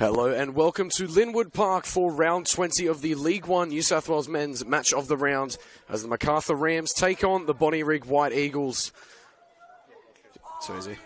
Hello and welcome to Linwood Park for round 20 of the League One New South Wales men's match of the round as the Macarthur Rams take on the Bonnywrigg White Eagles. So easy.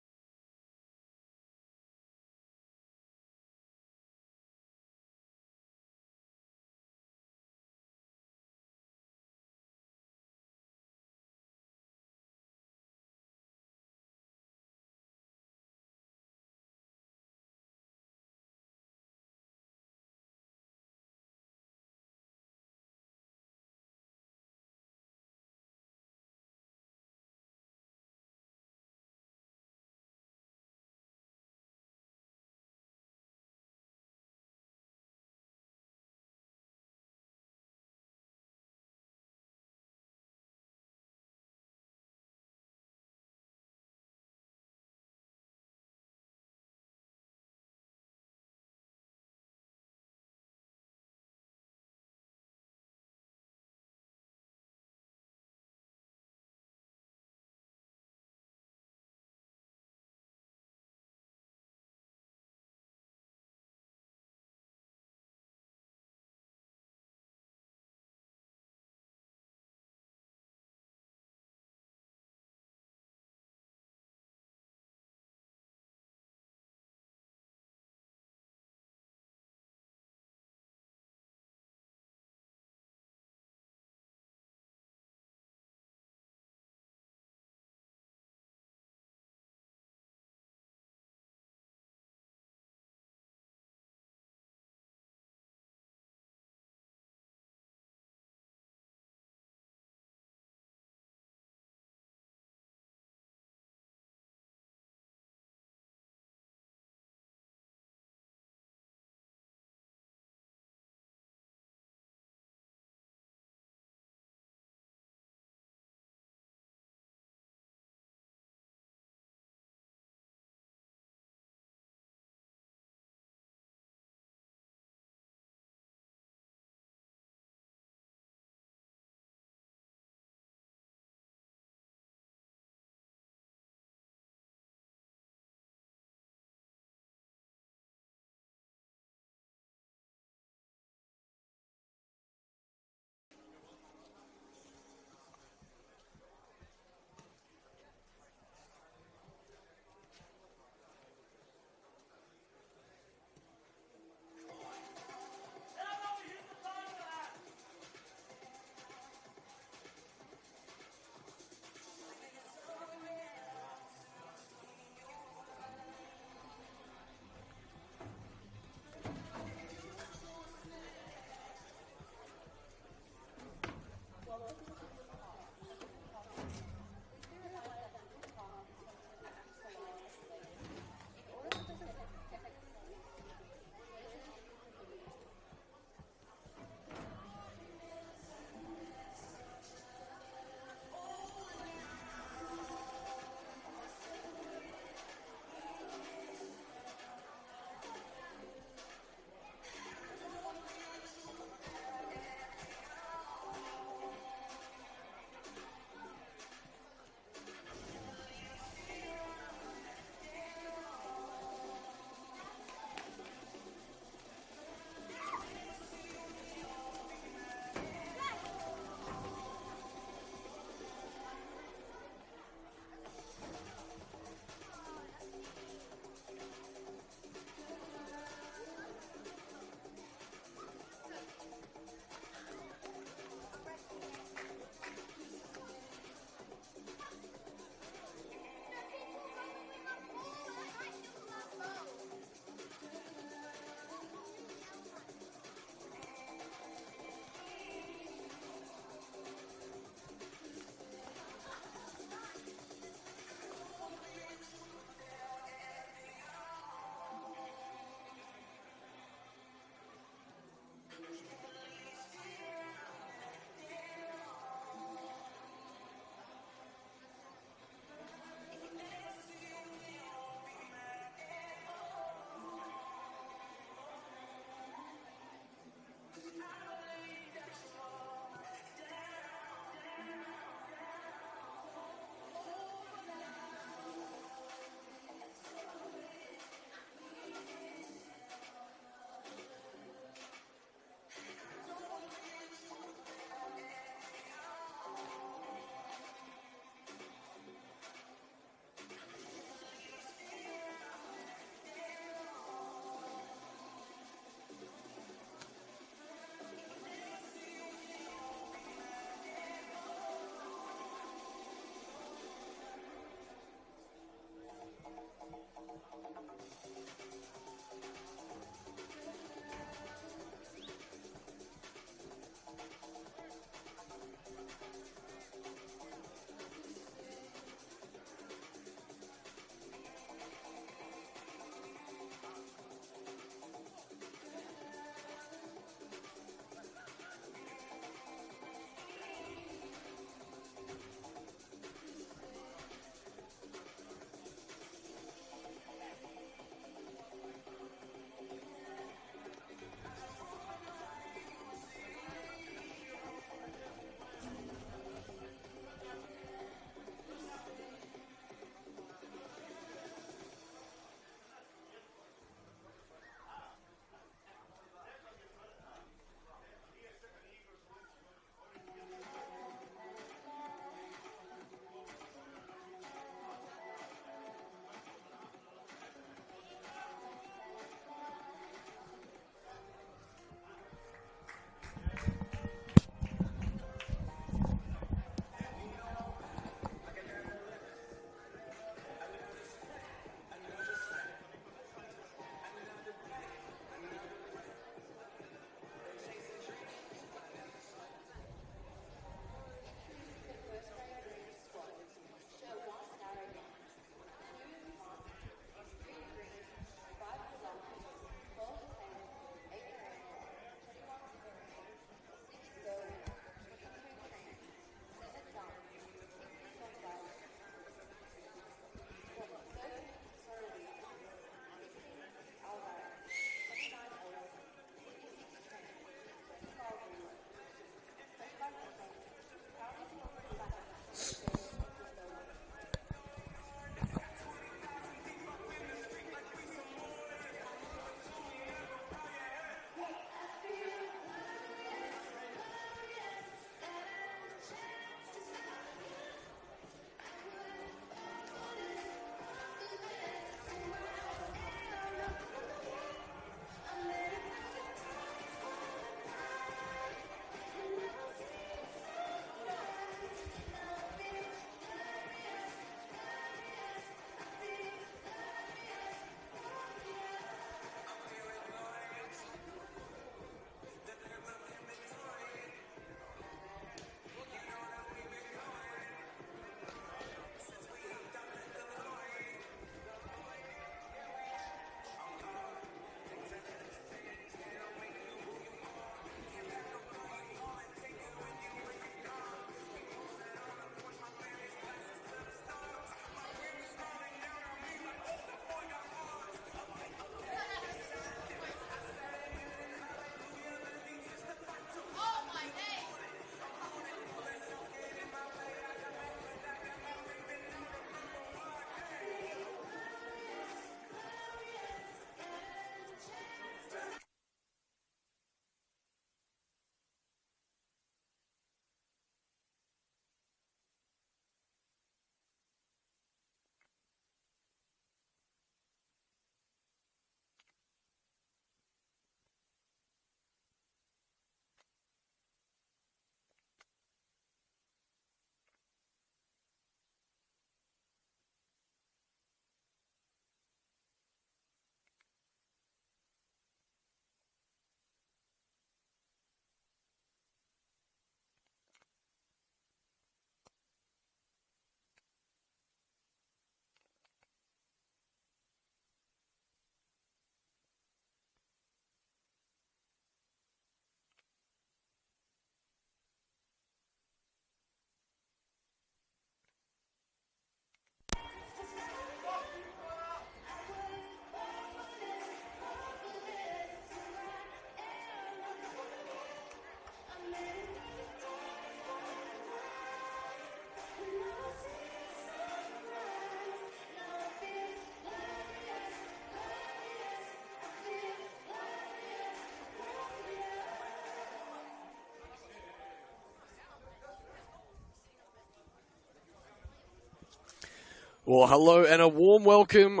Well, hello and a warm welcome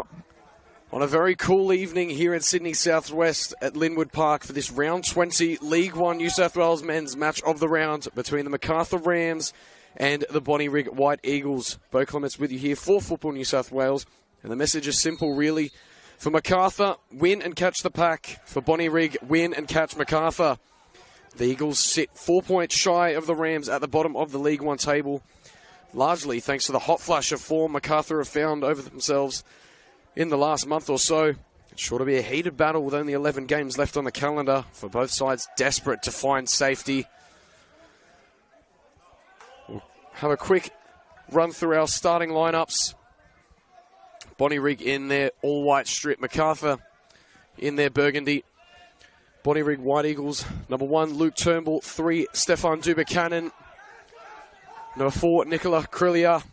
on a very cool evening here in Sydney Southwest at Linwood Park for this round 20 League One New South Wales men's match of the round between the Macarthur Rams and the Bonnywrigg White Eagles. Bo Clements with you here for Football New South Wales. And the message is simple, really. For Macarthur, win and catch the pack. For Bonnywrigg, win and catch Macarthur. The Eagles sit 4 points shy of the Rams at the bottom of the League One table, largely thanks to the hot flash of form Macarthur have found over themselves in the last month or so. It's sure to be a heated battle with only 11 games left on the calendar for both sides desperate to find safety. We'll have a quick run through our starting lineups. Bonnywrigg in their all-white strip, Macarthur in their burgundy. Bonnywrigg White Eagles, number 1, Luke Turnbull. 3, Stefan Dubuchanan. Number 4, Nicola Krillia.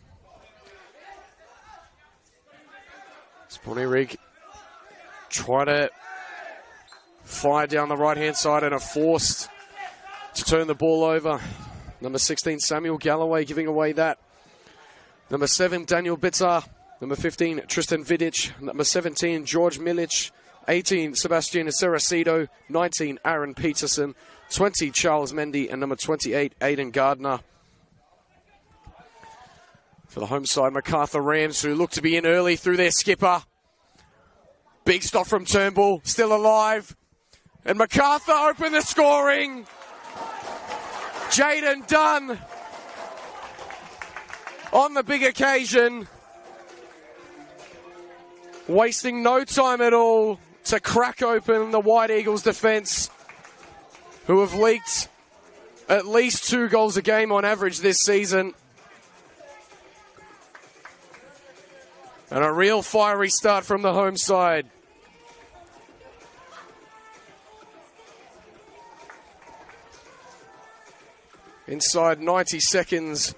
Bonnywrigg try to fire down the right-hand side and are forced to turn the ball over. Number 16, Samuel Galloway, giving away that. Number 7, Daniel Bitzar. Number 15, Tristan Vidic. Number 17, George Milic. 18, Sebastian Ceracito. 19, Aaron Peterson. 20, Charles Mendy. And number 28, Aidan Gardner. For the home side, Macarthur Rams, who look to be in early through their skipper. Big stop from Turnbull, still alive. And Macarthur open the scoring. Jaden Dunn on the big occasion. Wasting no time at all to crack open the White Eagles defence, who have leaked at least 2 goals a game on average this season. And a real fiery start from the home side. Inside 90 seconds.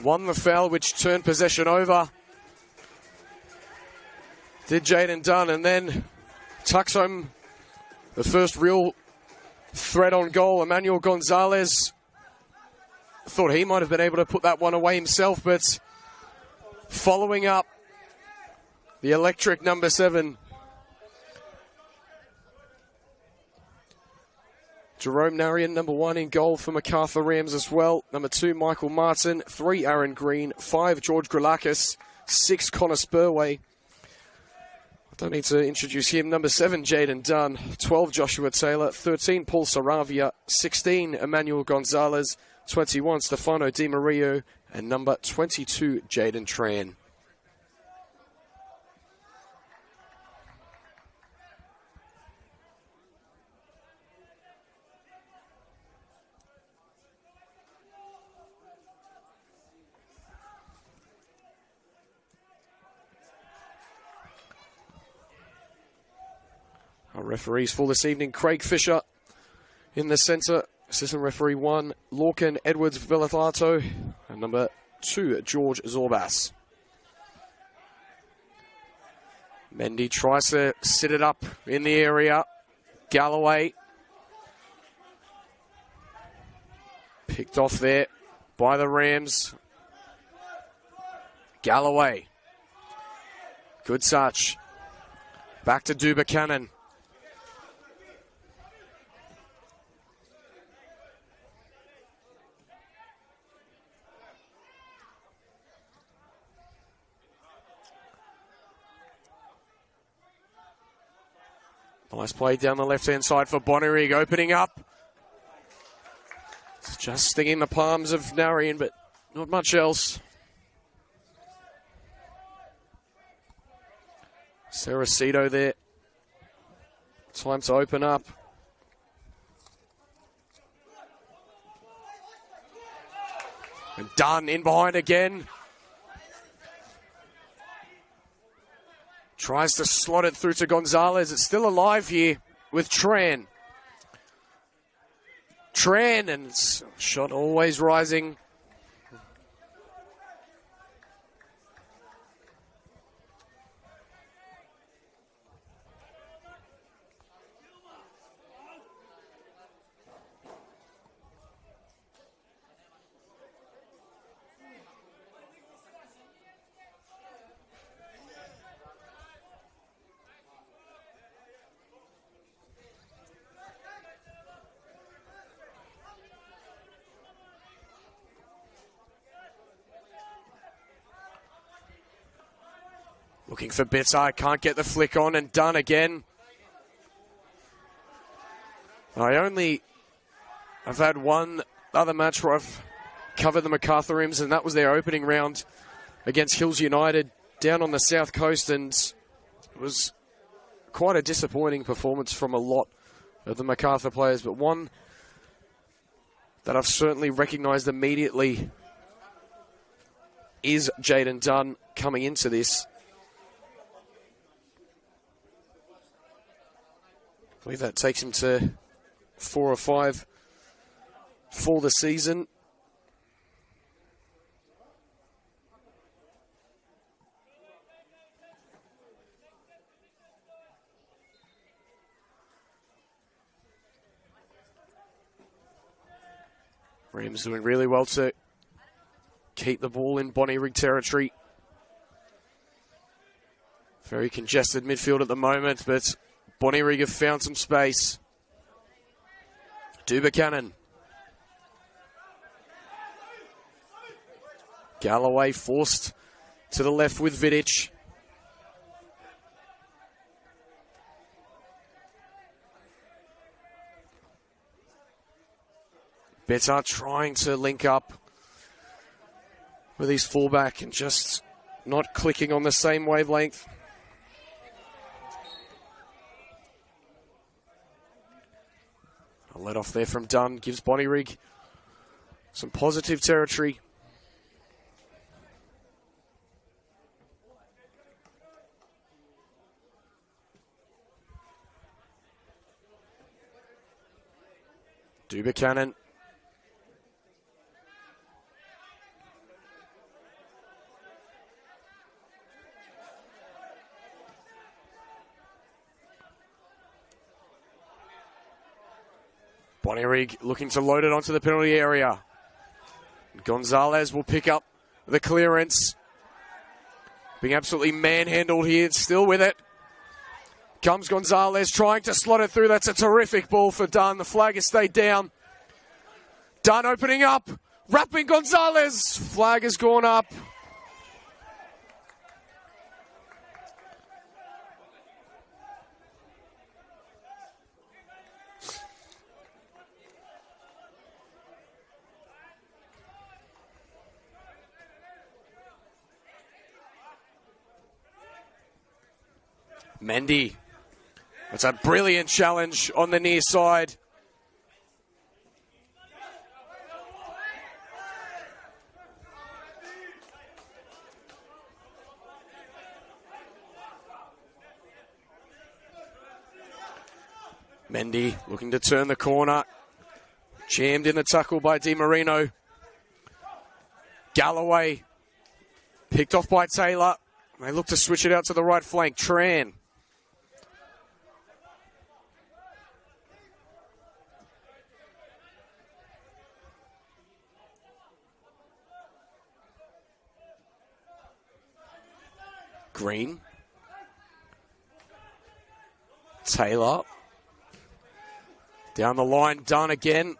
Won the foul, which turned possession over. Did Jaden Dunn, and then tucks home the first real threat on goal. Emmanuel Gonzalez thought he might have been able to put that one away himself, but following up, the electric number 7. Jerome Narian, number 1 in goal for Macarthur Rams as well. Number 2, Michael Martin. 3, Aaron Green. 5, George Grillakis. 6, Connor Spurway. I don't need to introduce him. Number 7, Jaden Dunn. 12, Joshua Taylor. 13, Paul Saravia. 16, Emmanuel Gonzalez. 21, Stefano Di Mario. And number 22, Jaden Tran. Our referees for this evening, Craig Fisher in the centre. Assistant referee 1, Lorcan Edwards Velato. And number 2, George Zorbas. Mendy tries to sit it up in the area. Galloway. Picked off there by the Rams. Galloway. Good touch. Back to Dubuchanan. Nice play down the left-hand side for Bonnyrigg, opening up. It's just stinging the palms of Narian, but not much else. Ceracito there. Time to open up. And Dunn in behind again. Tries to slot it through to Gonzalez. It's still alive here with Tran. Tran, and it's shot always rising. Looking for Bitter, can't get the flick on, and done again. I've had one other match where I've covered the Macarthur Rims, and that was their opening round against Hills United down on the south coast, and it was quite a disappointing performance from a lot of the Macarthur players, but one that I've certainly recognised immediately is Jaden Dunn coming into this. I believe that takes him to 4 or 5 for the season. Rams doing really well to keep the ball in Bonnywrigg territory. Very congested midfield at the moment, but Bonnywrigg have found some space. Buchanan. Galloway forced to the left with Vidic. Bitter trying to link up with his fullback and just not clicking on the same wavelength. A let off there from Dunn gives Bonnywrigg some positive territory. Buchanan. Bonnywrigg looking to load it onto the penalty area. Gonzalez will pick up the clearance. Being absolutely manhandled here, still with it. Comes Gonzalez trying to slot it through. That's a terrific ball for Dunn. The flag has stayed down. Dunn opening up. Wrapping Gonzalez. Flag has gone up. Mendy. That's a brilliant challenge on the near side. Mendy looking to turn the corner. Jammed in the tackle by Di Marino. Galloway picked off by Taylor. They look to switch it out to the right flank. Tran. Green. Taylor. Down the line, Dunn again.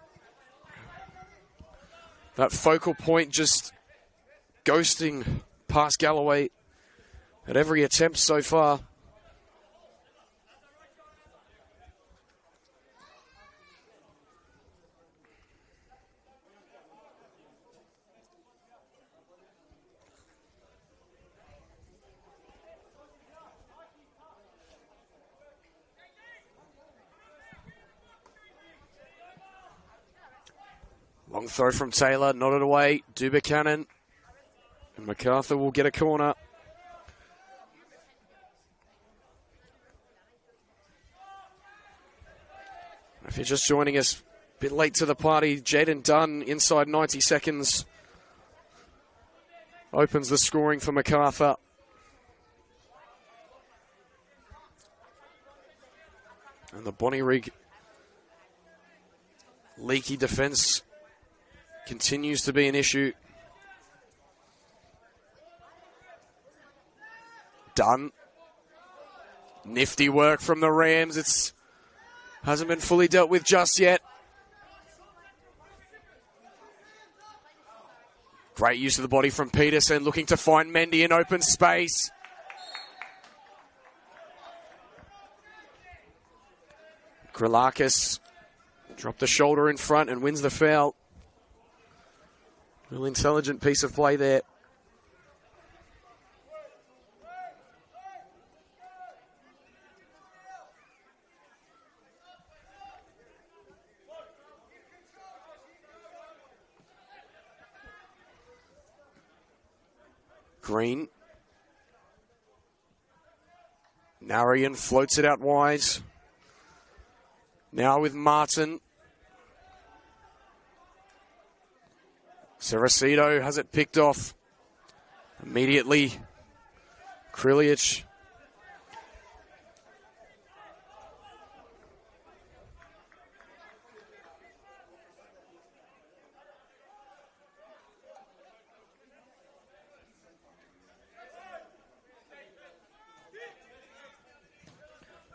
That focal point just ghosting past Galloway at every attempt so far. Long throw from Taylor, nodded away. Buchanan. And Macarthur will get a corner. If you're just joining us a bit late to the party, Jaden Dunn inside 90 seconds opens the scoring for Macarthur. And the Bonnywrigg leaky defence continues to be an issue. Dunn. Nifty work from the Rams. It's hasn't been fully dealt with just yet. Great use of the body from Peterson, looking to find Mendy in open space. Grilakis dropped the shoulder in front and wins the foul. Real intelligent piece of play there. Green. Narayan floats it out wide. Now with Martin. Cerecito has it picked off. Immediately. Krilic.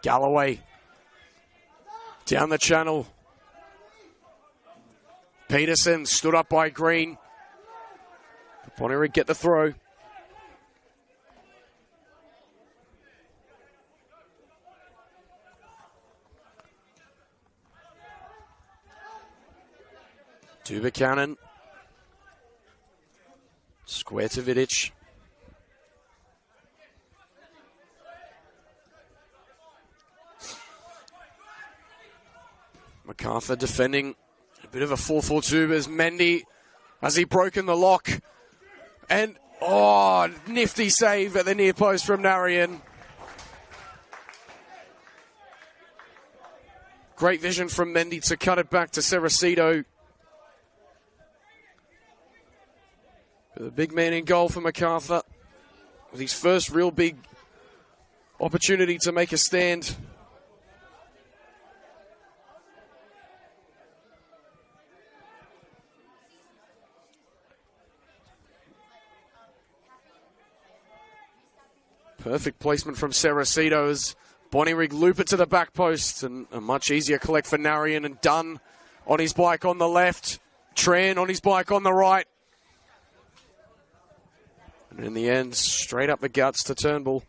Galloway down the channel. Peterson stood up by Green. Bonnywrigg get the throw. Dubuchanan. Square to Vidic. Macarthur defending a bit of a 4-4-2 as Mendy, has he broken the lock? And, oh, nifty save at the near post from Narayan. Great vision from Mendy to cut it back to Cerecito. The big man in goal for Macarthur with his first real big opportunity to make a stand. Perfect placement from Cerecito as Bonnywrigg loop it to the back post, and a much easier collect for Narayan, and Dunn on his bike on the left. Tran on his bike on the right. And in the end, straight up the guts to Turnbull.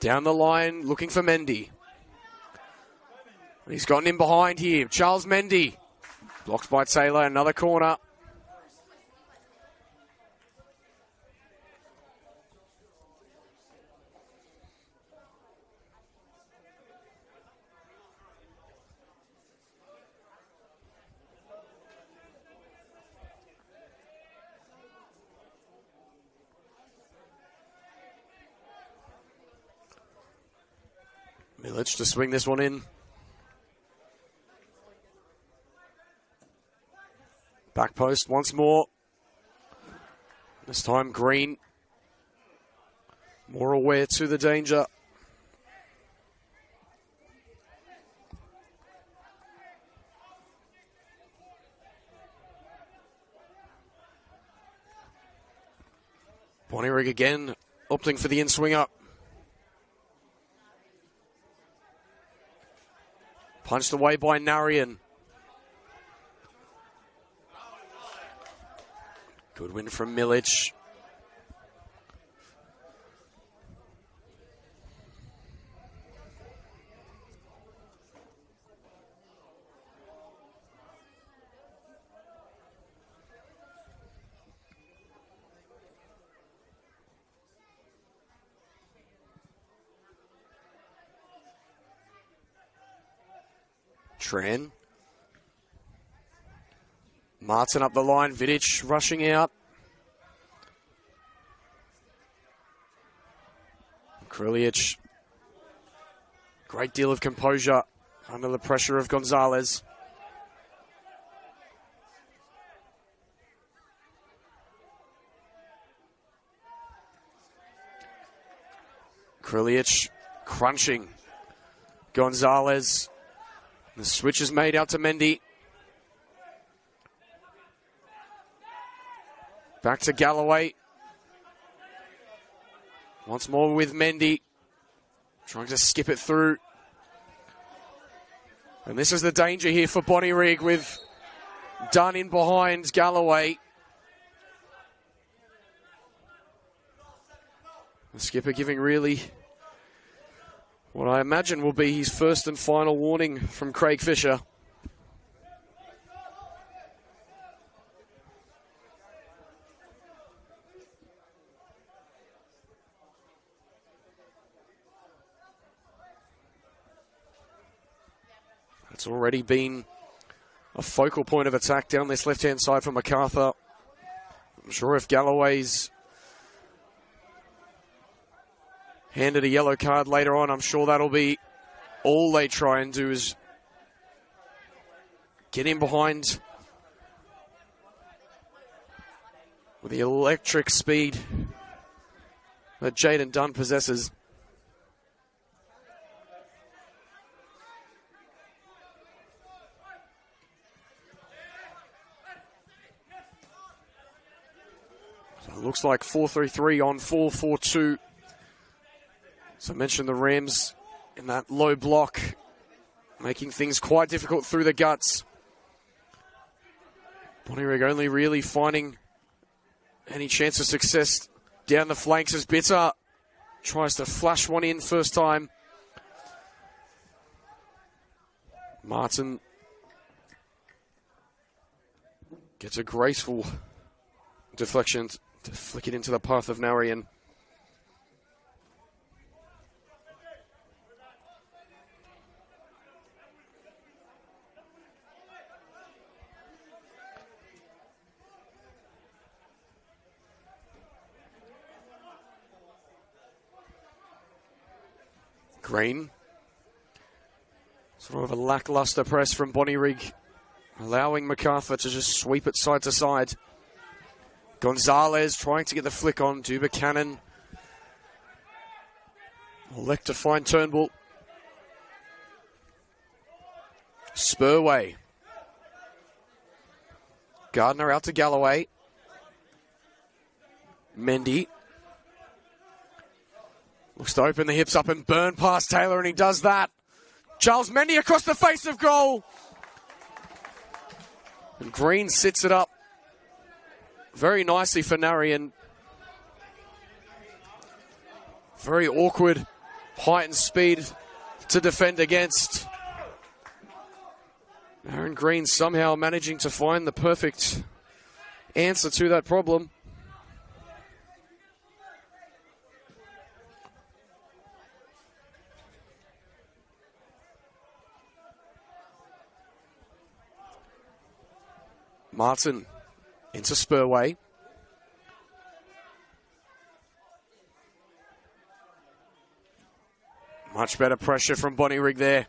Down the line, looking for Mendy. He's gotten in behind here. Charles Mendy. Blocked by Taylor, another corner. Milic to swing this one in. Back post once more. This time Green. More aware to the danger. Bonnywrigg again, opting for the in-swing up. Punched away by Narayan. Good win from Milic. Tran. Martin up the line. Vidic rushing out. Krilic. Great deal of composure under the pressure of Gonzalez. Krilic crunching. Gonzalez. The switch is made out to Mendy. Back to Galloway. Once more with Mendy. Trying to skip it through. And this is the danger here for Bonnywrigg with Done in behind Galloway. The skipper giving really what I imagine will be his first and final warning from Craig Fisher. It's already been a focal point of attack down this left-hand side for Macarthur. I'm sure if Galloway's handed a yellow card later on, I'm sure that'll be all they try and do is get in behind with the electric speed that Jaden Dunn possesses. So it looks like 4-3-3 on 4-4-2. So I mentioned the Rams in that low block, making things quite difficult through the guts. Bonnywrigg only really finding any chance of success down the flanks as Bitter tries to flash one in first time. Martin gets a graceful deflection to flick it into the path of Narian. Green. Sort of a lackluster press from Bonnywrigg, allowing Macarthur to just sweep it side to side. Gonzalez trying to get the flick on. Dubuchanan will elect to find Turnbull. Spurway. Gardner out to Galloway. Mendy. Looks to open the hips up and burn past Taylor, and he does that. Charles Mendy across the face of goal. And Green sits it up very nicely for Narian. Very awkward height and speed to defend against. Aaron Green somehow managing to find the perfect answer to that problem. Martin into Spurway. Much better pressure from Bonnywrigg there.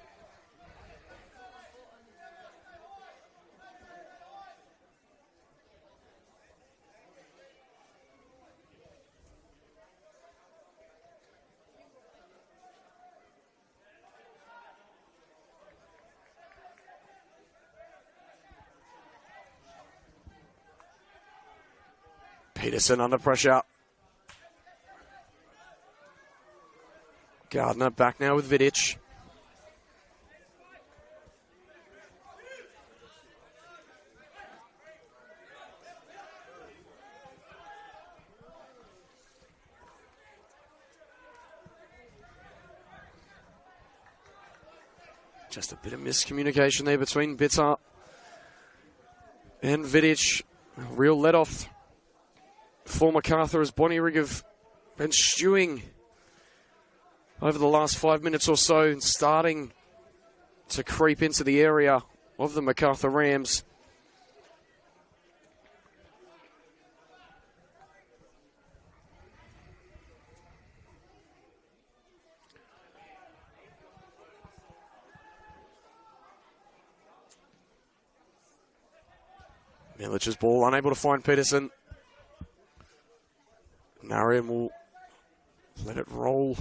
Peterson under pressure. Gardner back now with Vidic. Just a bit of miscommunication there between Bitter and Vidic. Real let-off for Macarthur as Bonnywrigg have been stewing over the last 5 minutes or so and starting to creep into the area of the Macarthur Rams. Milic's ball unable to find Peterson. Narian will let it roll.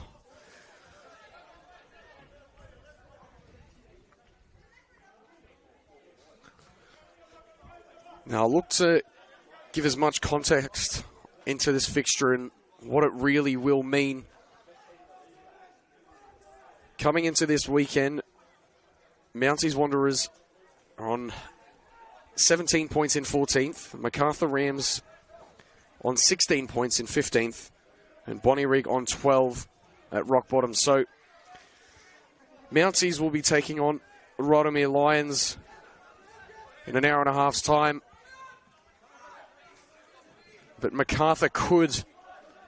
Now I'll look to give as much context into this fixture and what it really will mean. Coming into this weekend, Mounties Wanderers are on 17 points in 14th. Macarthur Rams on 16 points in 15th. And Bonnywrigg on 12 at rock bottom. So Mounties will be taking on Rothermere Lions in an hour and a half's time. But Macarthur could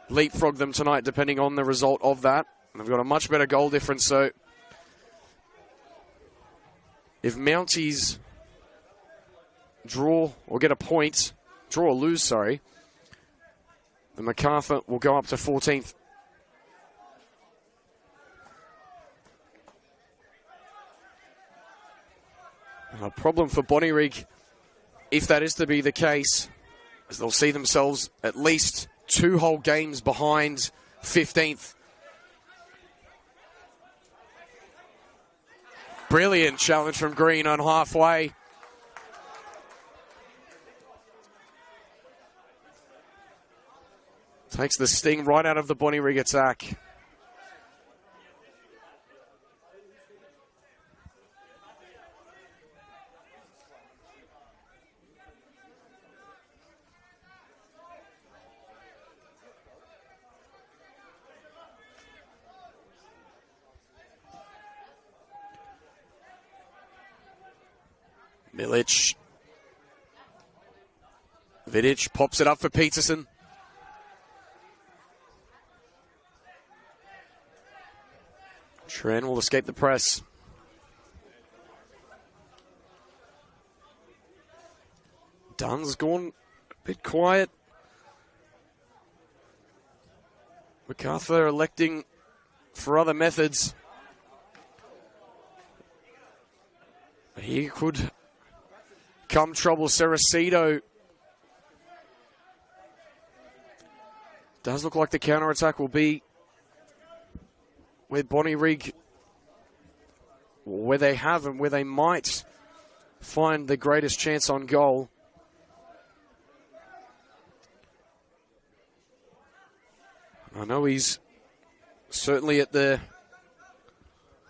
leapfrog them tonight depending on the result of that. And they've got a much better goal difference. So if Mounties draw or get a point, draw or lose, sorry, then Macarthur will go up to 14th. A problem for Bonnywrigg, if that is to be the case, is they'll see themselves at least 2 whole games behind 15th. Brilliant challenge from Green on halfway. Takes the sting right out of the Bonnywrigg attack. Milic. Vidic pops it up for Peterson. Tren will escape the press. Dunn's gone a bit quiet. Macarthur electing for other methods. He could come trouble. Cerecito. Does look like the counter-attack will be where Bonnywrigg, where they have and where they might find the greatest chance on goal. I know he's certainly at the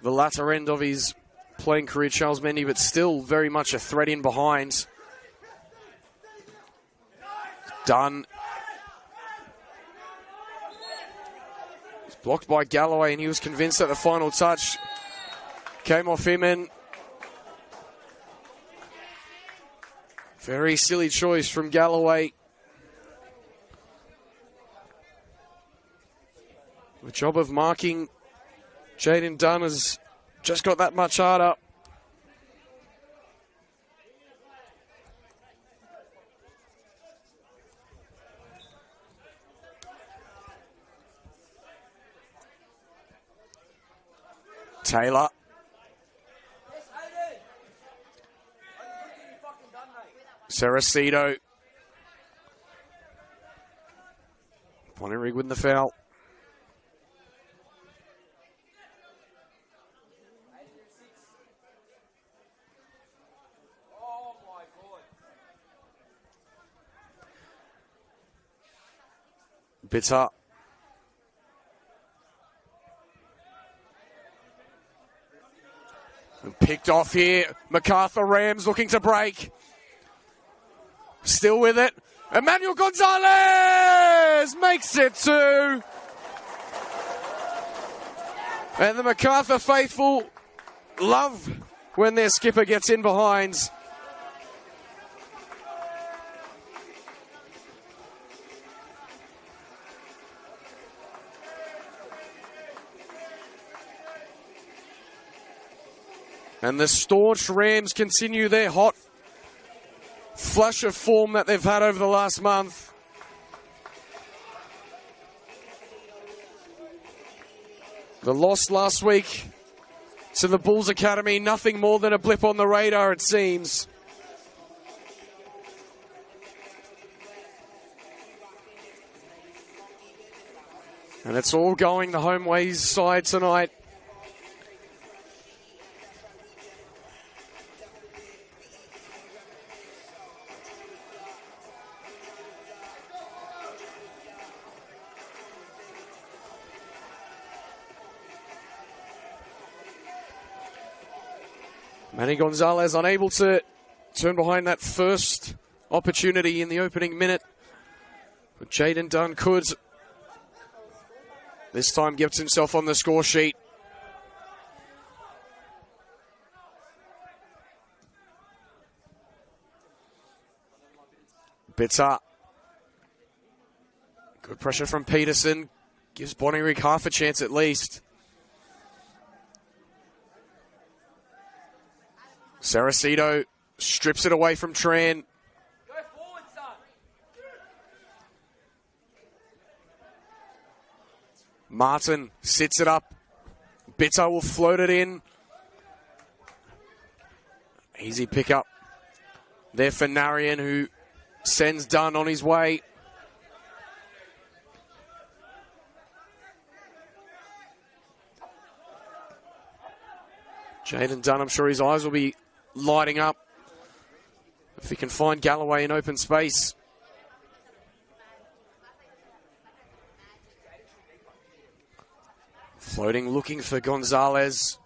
latter end of his playing career, Charles Mendy, but still very much a threat in behind. Dunn. Blocked by Galloway, and he was convinced that the final touch came off him. And very silly choice from Galloway. The job of marking Jaden Dunn has just got that much harder. Taylor. Cerecito. Bonnywrigg with the foul. Bitter. And picked off here. Macarthur Rams looking to break. Still with it. Emmanuel Gonzalez makes it 2. And the Macarthur faithful love when their skipper gets in behind. And the staunch Rams continue their hot flush of form that they've had over the last month. The loss last week to the Bulls Academy, nothing more than a blip on the radar, it seems. And it's all going the home ways side tonight. Manny Gonzalez unable to turn behind that first opportunity in the opening minute. But Jaden Dunn could this time gets himself on the score sheet. Bitter. Good pressure from Peterson. Gives Bonnywrigg half a chance at least. Saracito strips it away from Tran. Go forward, son. Martin sits it up. Bitter will float it in. Easy pickup there for Narian, who sends Dunn on his way. Jaden Dunn, I'm sure his eyes will be lighting up if he can find Galloway in open space. Floating, looking for Gonzalez.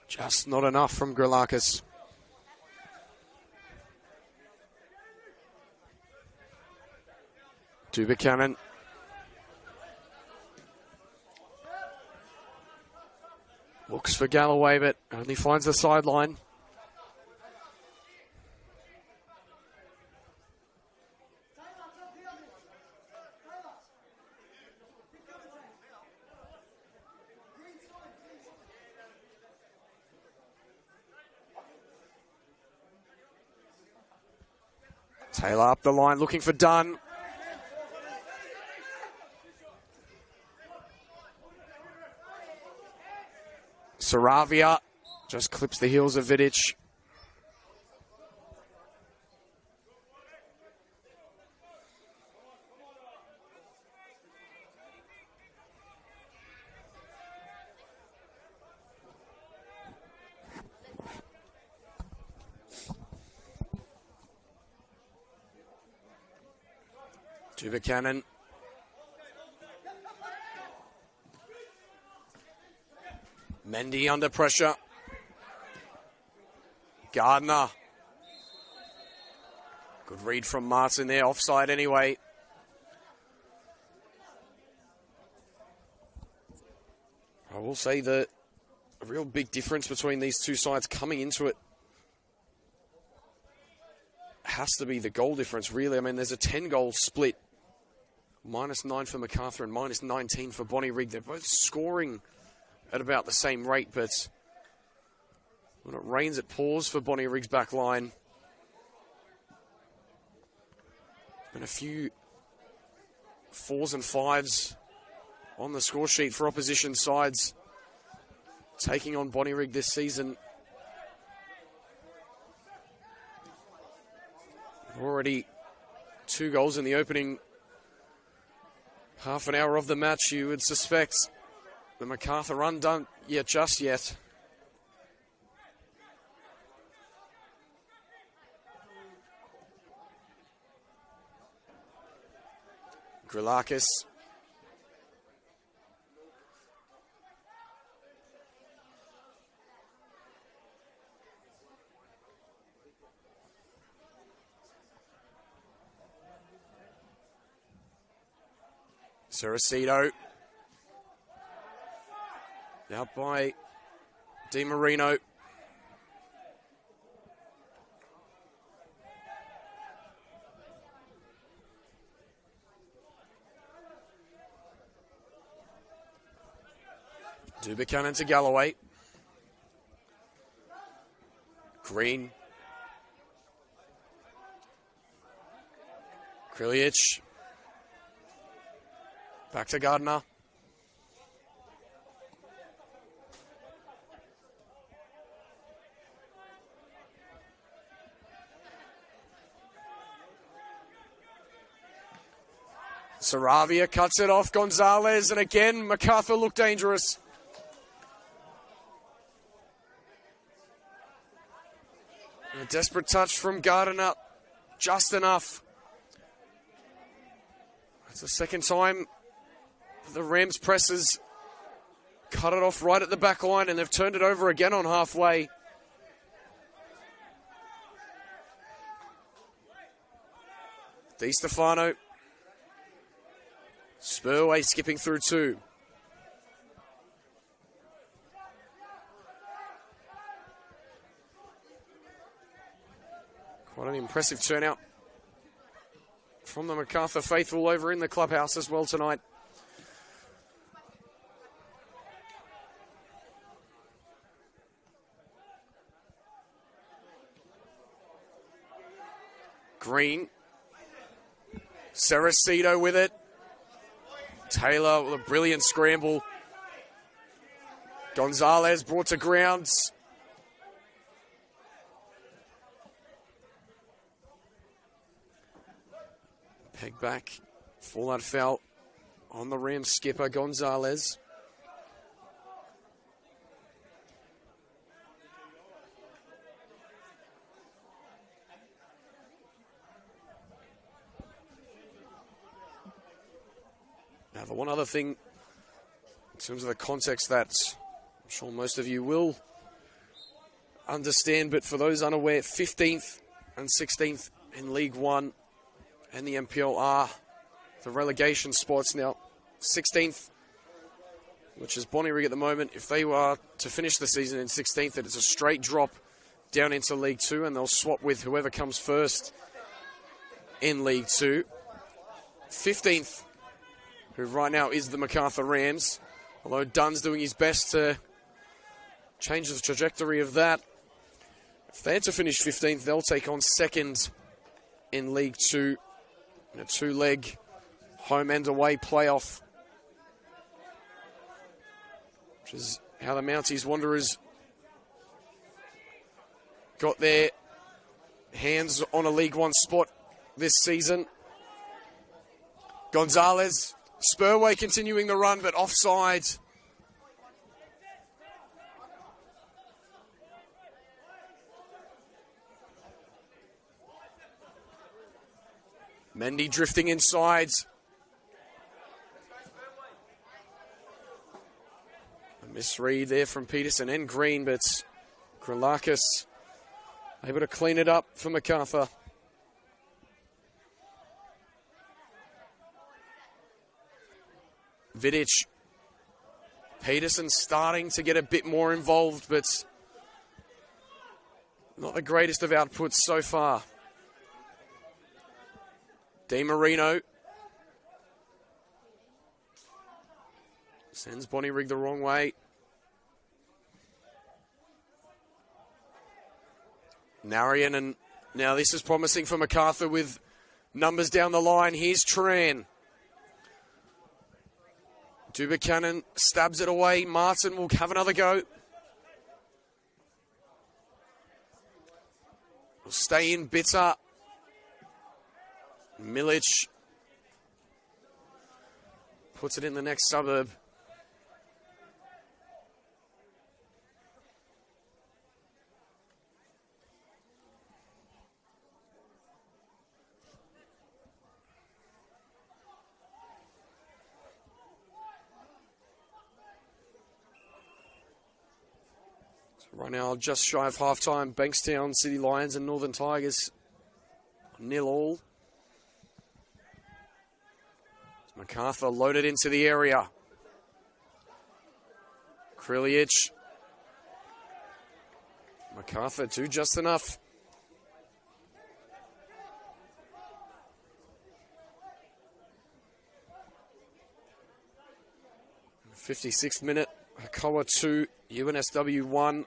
Just not enough from Grilakis. Buchanan. Looks for Galloway, but only finds the sideline. Taylor up the line, looking for Dunn. Saravia just clips the heels of Vidic. Buchanan. Mendy under pressure. Gardner. Good read from Martin there, offside anyway. I will say that a real big difference between these two sides coming into it has to be the goal difference, really. I mean, there's a 10-goal split. -9 for Macarthur and -19 for Bonnywrigg. They're both scoring at about the same rate, but when it rains, it pours for Bonnywrigg's back line. And a few 4s and 5s on the score sheet for opposition sides taking on Bonnywrigg this season. Already 2 goals in the opening half an hour of the match. You would suspect the Macarthur undone just yet. Grilakis. Saracito. Out by Di Marino. Buchanan to Galloway. Green. Krilic. Back to Gardner. Saravia cuts it off Gonzalez, and again, Macarthur looked dangerous. And a desperate touch from Gardner, just enough. It's the second time the Rams presses cut it off right at the back line, and they've turned it over again on halfway. Di Stefano. Spurway skipping through 2. Quite an impressive turnout from the Macarthur faithful over in the clubhouse as well tonight. Green. Cerecito with it. Taylor with a brilliant scramble. Gonzalez brought to ground. Peg back. Fallout foul on the Rams skipper, Gonzalez. Now, the one other thing, in terms of the context that I'm sure most of you will understand, but for those unaware, 15th and 16th in League One and the MPL are the relegation spots. Now, 16th, which is Bonnywrigg at the moment, if they were to finish the season in 16th, it's a straight drop down into League 2, and they'll swap with whoever comes first in League 2. 15th, who right now is the Macarthur Rams, although Dunn's doing his best to change the trajectory of that. If they're to finish 15th, they'll take on second in League 2 in a 2-leg home and away playoff, which is how the Mounties Wanderers got their hands on a League 1 spot this season. Gonzalez, Spurway continuing the run, but offside. Mendy drifting inside. A misread there from Peterson and Green, but Gralakis able to clean it up for Macarthur. Vidic. Peterson starting to get a bit more involved, but not the greatest of outputs so far. DiMarino sends Bonnywrigg the wrong way. Narian, and now this is promising for Macarthur with numbers down the line. Here's Tran. Dubuchanan stabs it away. Martin will have another go. Will stay in Bitter. Milic puts it in the next suburb. Right now, just shy of halftime, Bankstown City Lions and Northern Tigers 0-0. Macarthur loaded into the area. Krilic. Macarthur do just enough. In the 56th minute, Hakoa 2, UNSW 1.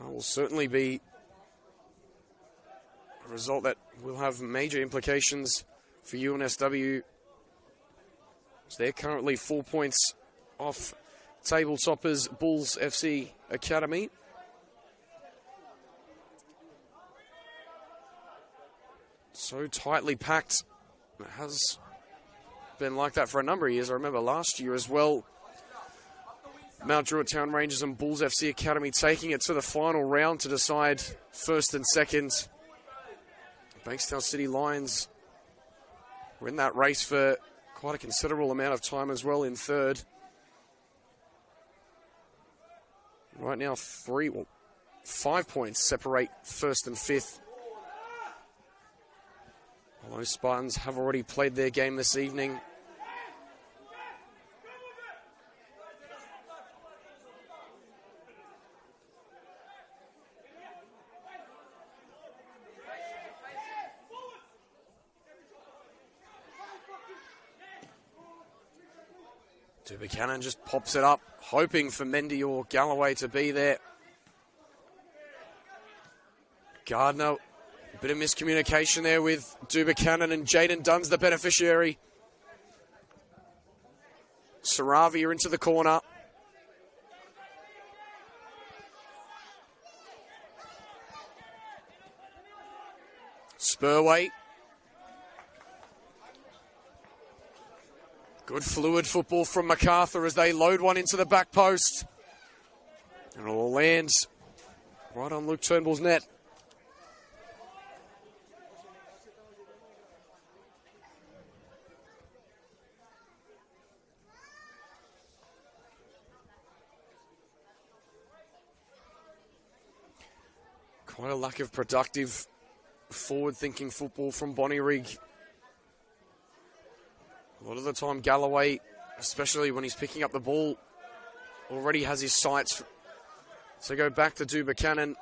Will certainly be a result that will have major implications for UNSW. They're currently 4 points off table toppers Bulls FC Academy. So tightly packed. It has been like that for a number of years. I remember last year as well. Mount Druitt Town Rangers and Bulls FC Academy taking it to the final round to decide first and second. Bankstown City Lions were in that race for quite a considerable amount of time as well in third. Right now, 5 points separate first and fifth. Although Spartans have already played their game this evening. Buchanan just pops it up, hoping for Mendy or Galloway to be there. Gardner, a bit of miscommunication there with Buchanan, and Jaden Dunn's the beneficiary. Saravia into the corner. Spurway. Good fluid football from Macarthur as they load one into the back post. And it all lands right on Luke Turnbull's net. Quite a lack of productive, forward-thinking football from Bonnywrigg. A lot of the time, Galloway, especially when he's picking up the ball, already has his sights. So go back to Buchanan.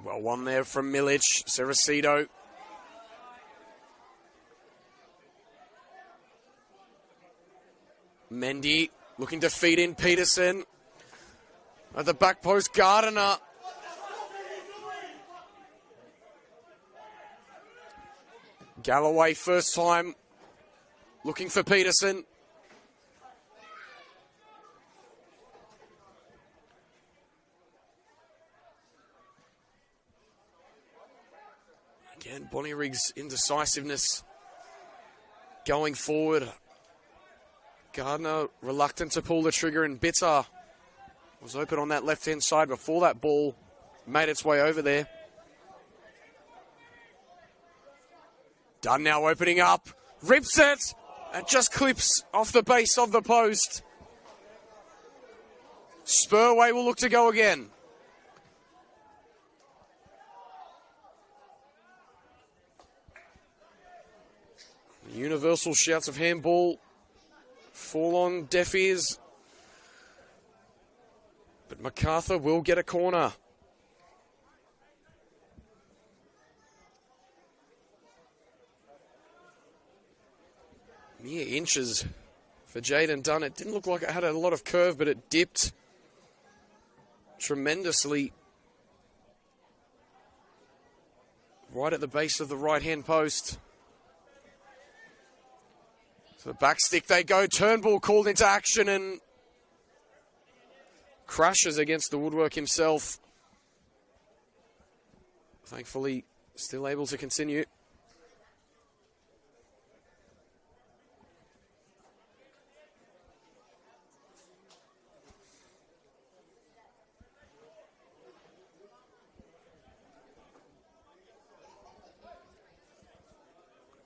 Well, one there from Milic, Cerecido. Mendy looking to feed in Peterson. At the back post, Gardner. Galloway first time looking for Peterson. Again, Bonnywrigg's indecisiveness going forward. Gardner reluctant to pull the trigger, and Bitter was open on that left-hand side before that ball made its way over there. Dunn now opening up, rips it, and just clips off the base of the post. Spurway will look to go again. Universal shouts of handball fall on deaf ears. But Macarthur will get a corner. Mere inches for Jaden Dunn. It didn't look like it had a lot of curve, but it dipped tremendously right at the base of the right-hand post. So back stick they go. Turnbull called into action and crashes against the woodwork himself. Thankfully, still able to continue.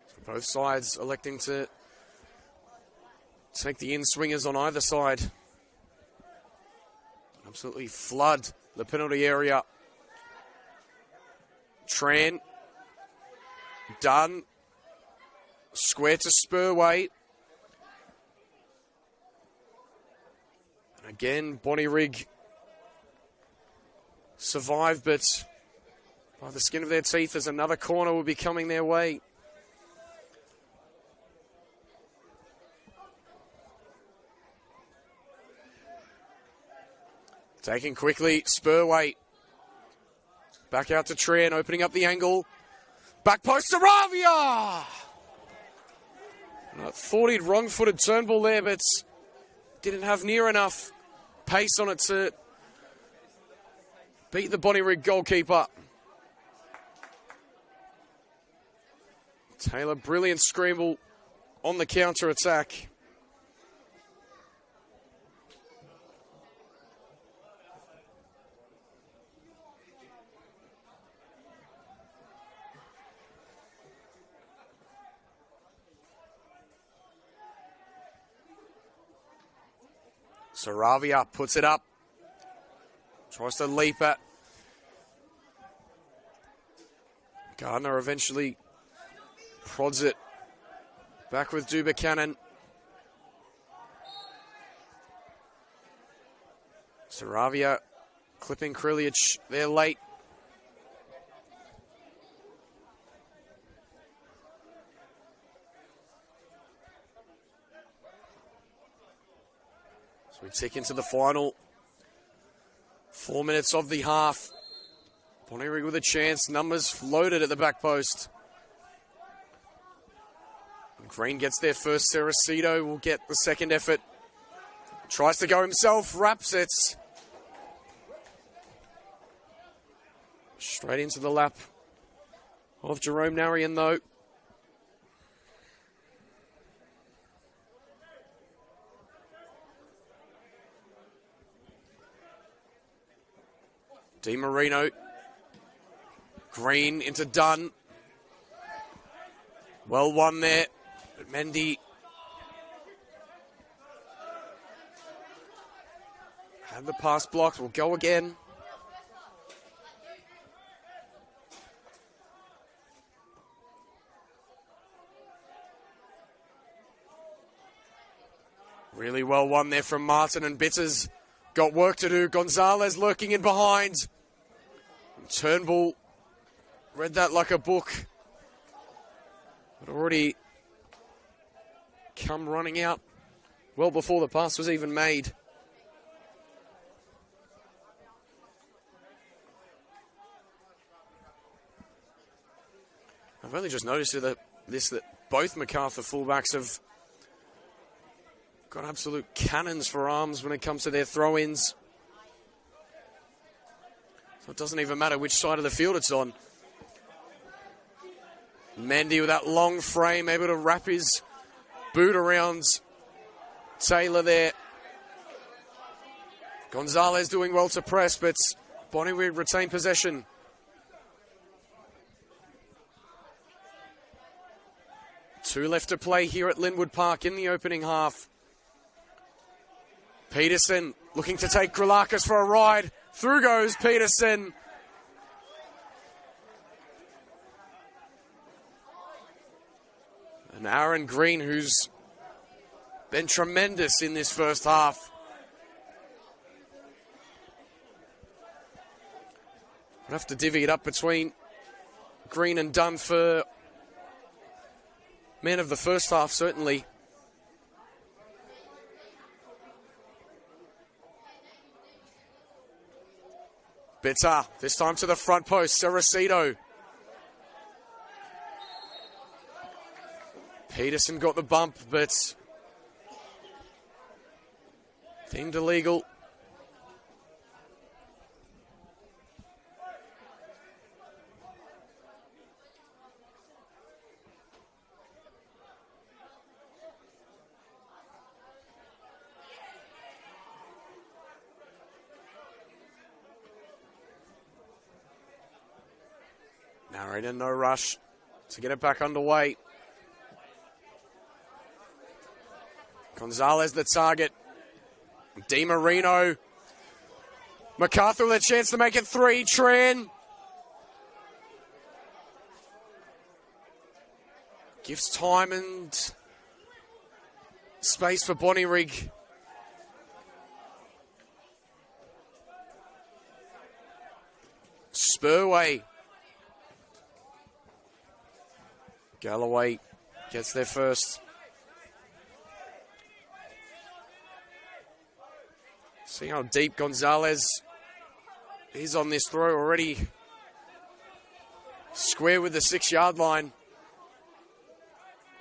So both sides electing to take the in-swingers on either side. Absolutely flood the penalty area. Tran. Dunn. Square to Spurway. And again, Bonnywrigg survived, but by the skin of their teeth, as another corner will be coming their way. Taken quickly, Spurway. Back out to Tran, opening up the angle. Back post, Saravia! I thought he'd wrong-footed Turnbull there, but didn't have near enough pace on it to beat the Bonnywrigg goalkeeper. Taylor, brilliant scramble on the counter-attack. Saravia puts it up. Tries to leap at. Gardner eventually prods it. Back with Dubuchanan. Saravia clipping Krilic. They're late. We tick into the final 4 minutes of the half. Bonnywrigg with a chance. Numbers floated at the back post. Green gets there first. Ceracito will get the second effort. Tries to go himself. Wraps it. Straight into the lap of Jerome Narian though. Di Marino. Green into Dunn. Well won there. But Mendy had the pass blocked. Will go again. Really well won there from Martin, and Bitters got work to do. Gonzalez lurking in behind. Turnbull read that like a book. But already come running out well before the pass was even made. I've only just noticed that both Macarthur fullbacks have got absolute cannons for arms when it comes to their throw-ins. So it doesn't even matter which side of the field it's on. Mendy with that long frame, able to wrap his boot around Taylor there. Gonzalez doing well to press, but Bonnywrigg retain possession. Two left to play here at Linwood Park in the opening half. Peterson looking to take Grillakis for a ride. Through goes Peterson. And Aaron Green, who's been tremendous in this first half. We'll have to divvy it up between Green and Dunn for man of the first half, certainly. Bitter, this time to the front post, Ceracito. Peterson got the bump, but deemed illegal. Narrator, no rush to get it back underway. Gonzalez the target. Di Marino. Macarthur with a chance to make it 3. Tran gives time and space for Bonnywrigg. Spurway. Galloway gets there first. See how deep Gonzalez is on this throw already. Square with the 6-yard line.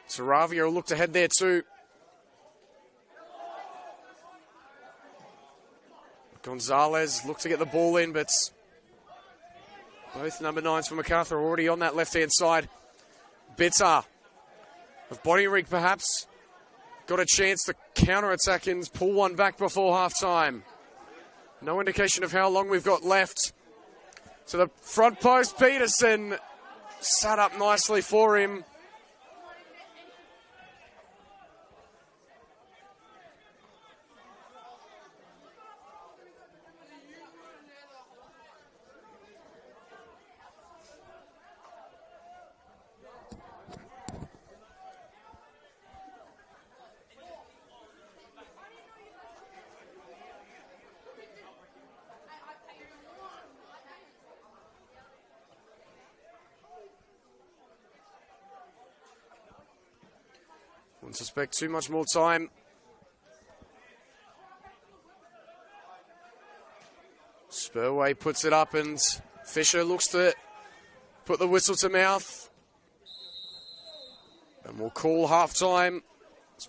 Saravia will look to head there too. Gonzalez looked to get the ball in, but Both number 9s for Macarthur already on that left-hand side. Bitter of Bonnywrigg perhaps got a chance to counter-attack and pull one back before half-time. No indication of how long we've got left. To the front post, Peterson sat up nicely for him. Wouldn't suspect too much more time. Spurway puts it up and Fisher looks to put the whistle to mouth. And we'll call half-time.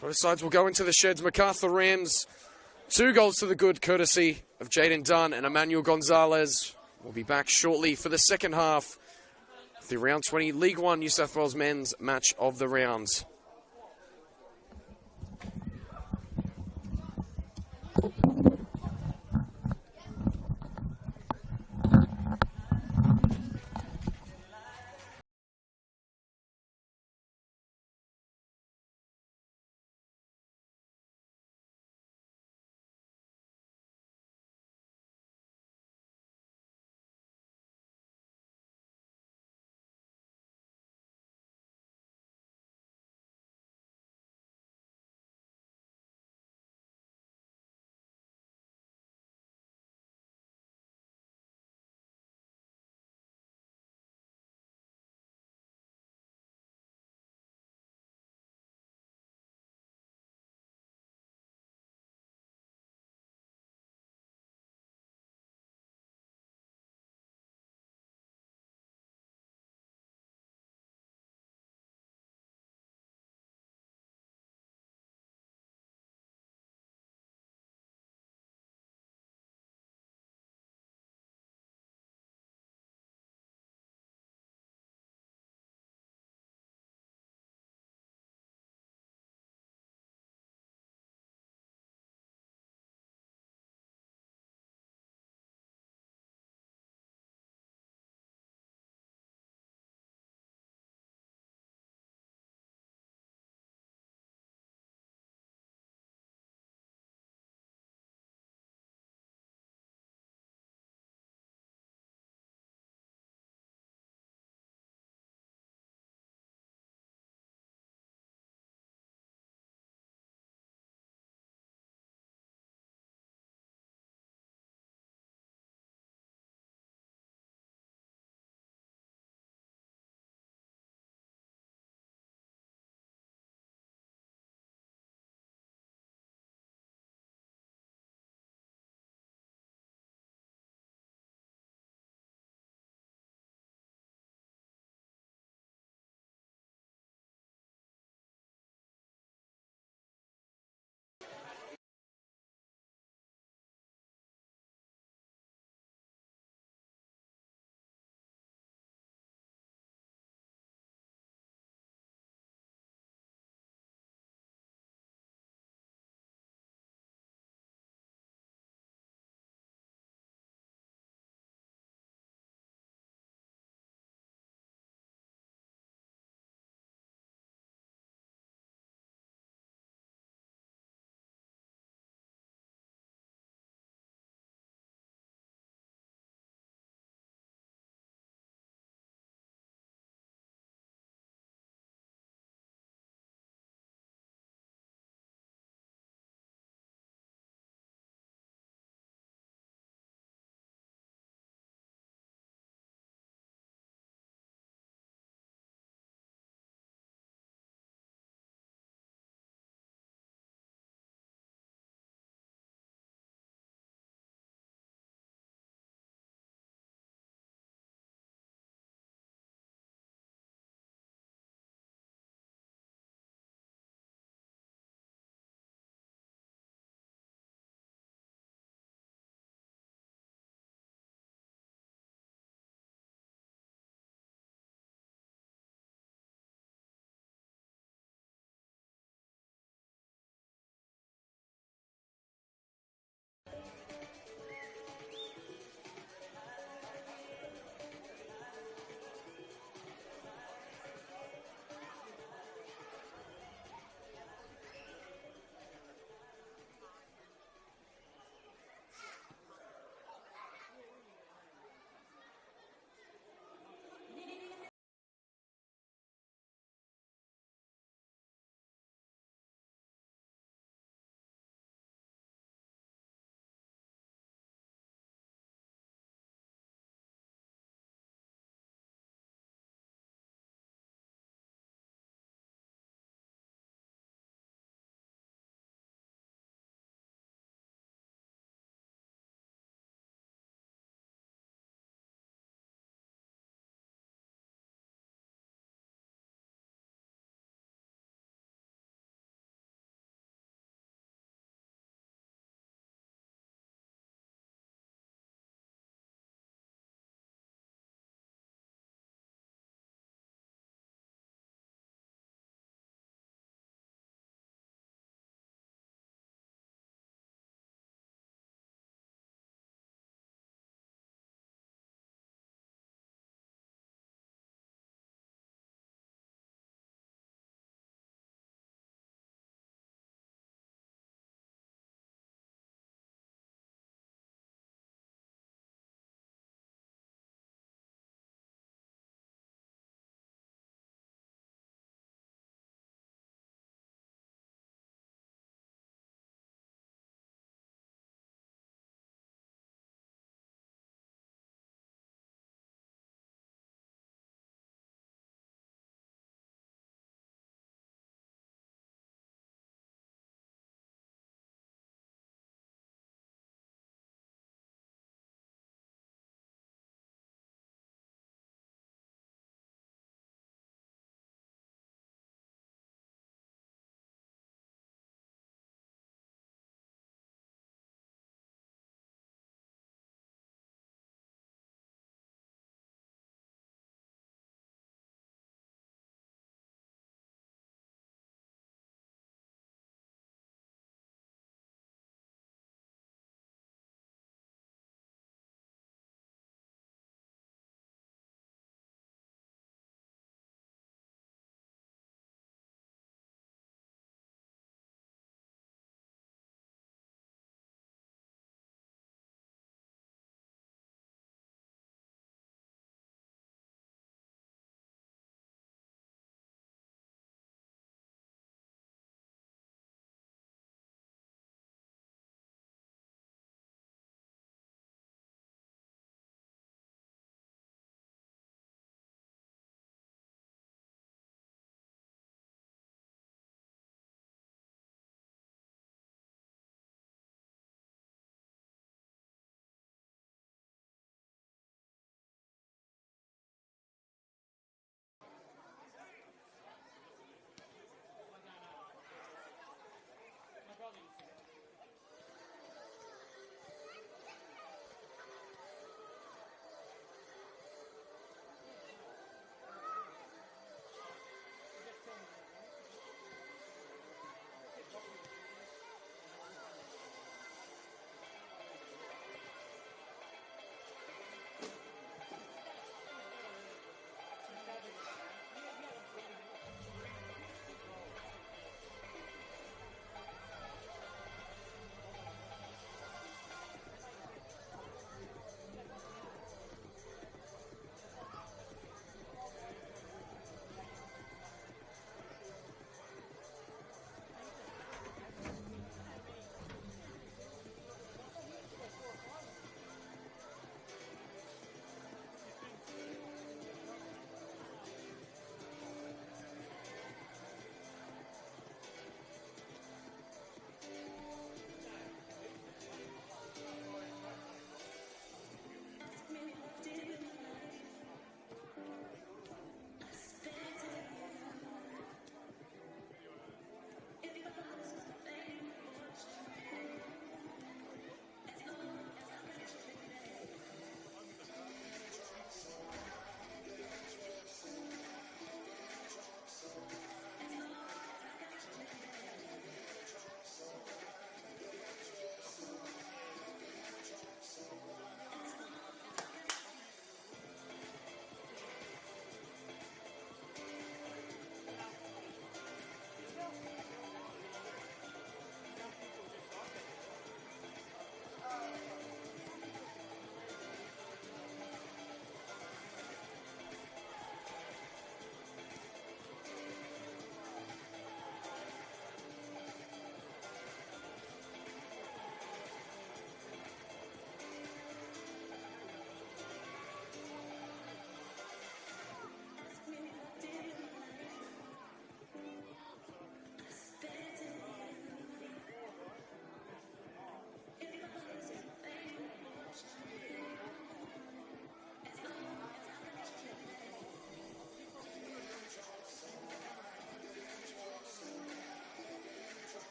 Both sides will go into the sheds. Macarthur Rams, 2 goals to the good, courtesy of Jaden Dunn and Emmanuel Gonzalez. We'll be back shortly for the second half of the Round 20 League 1 New South Wales Men's Match of the Rounds.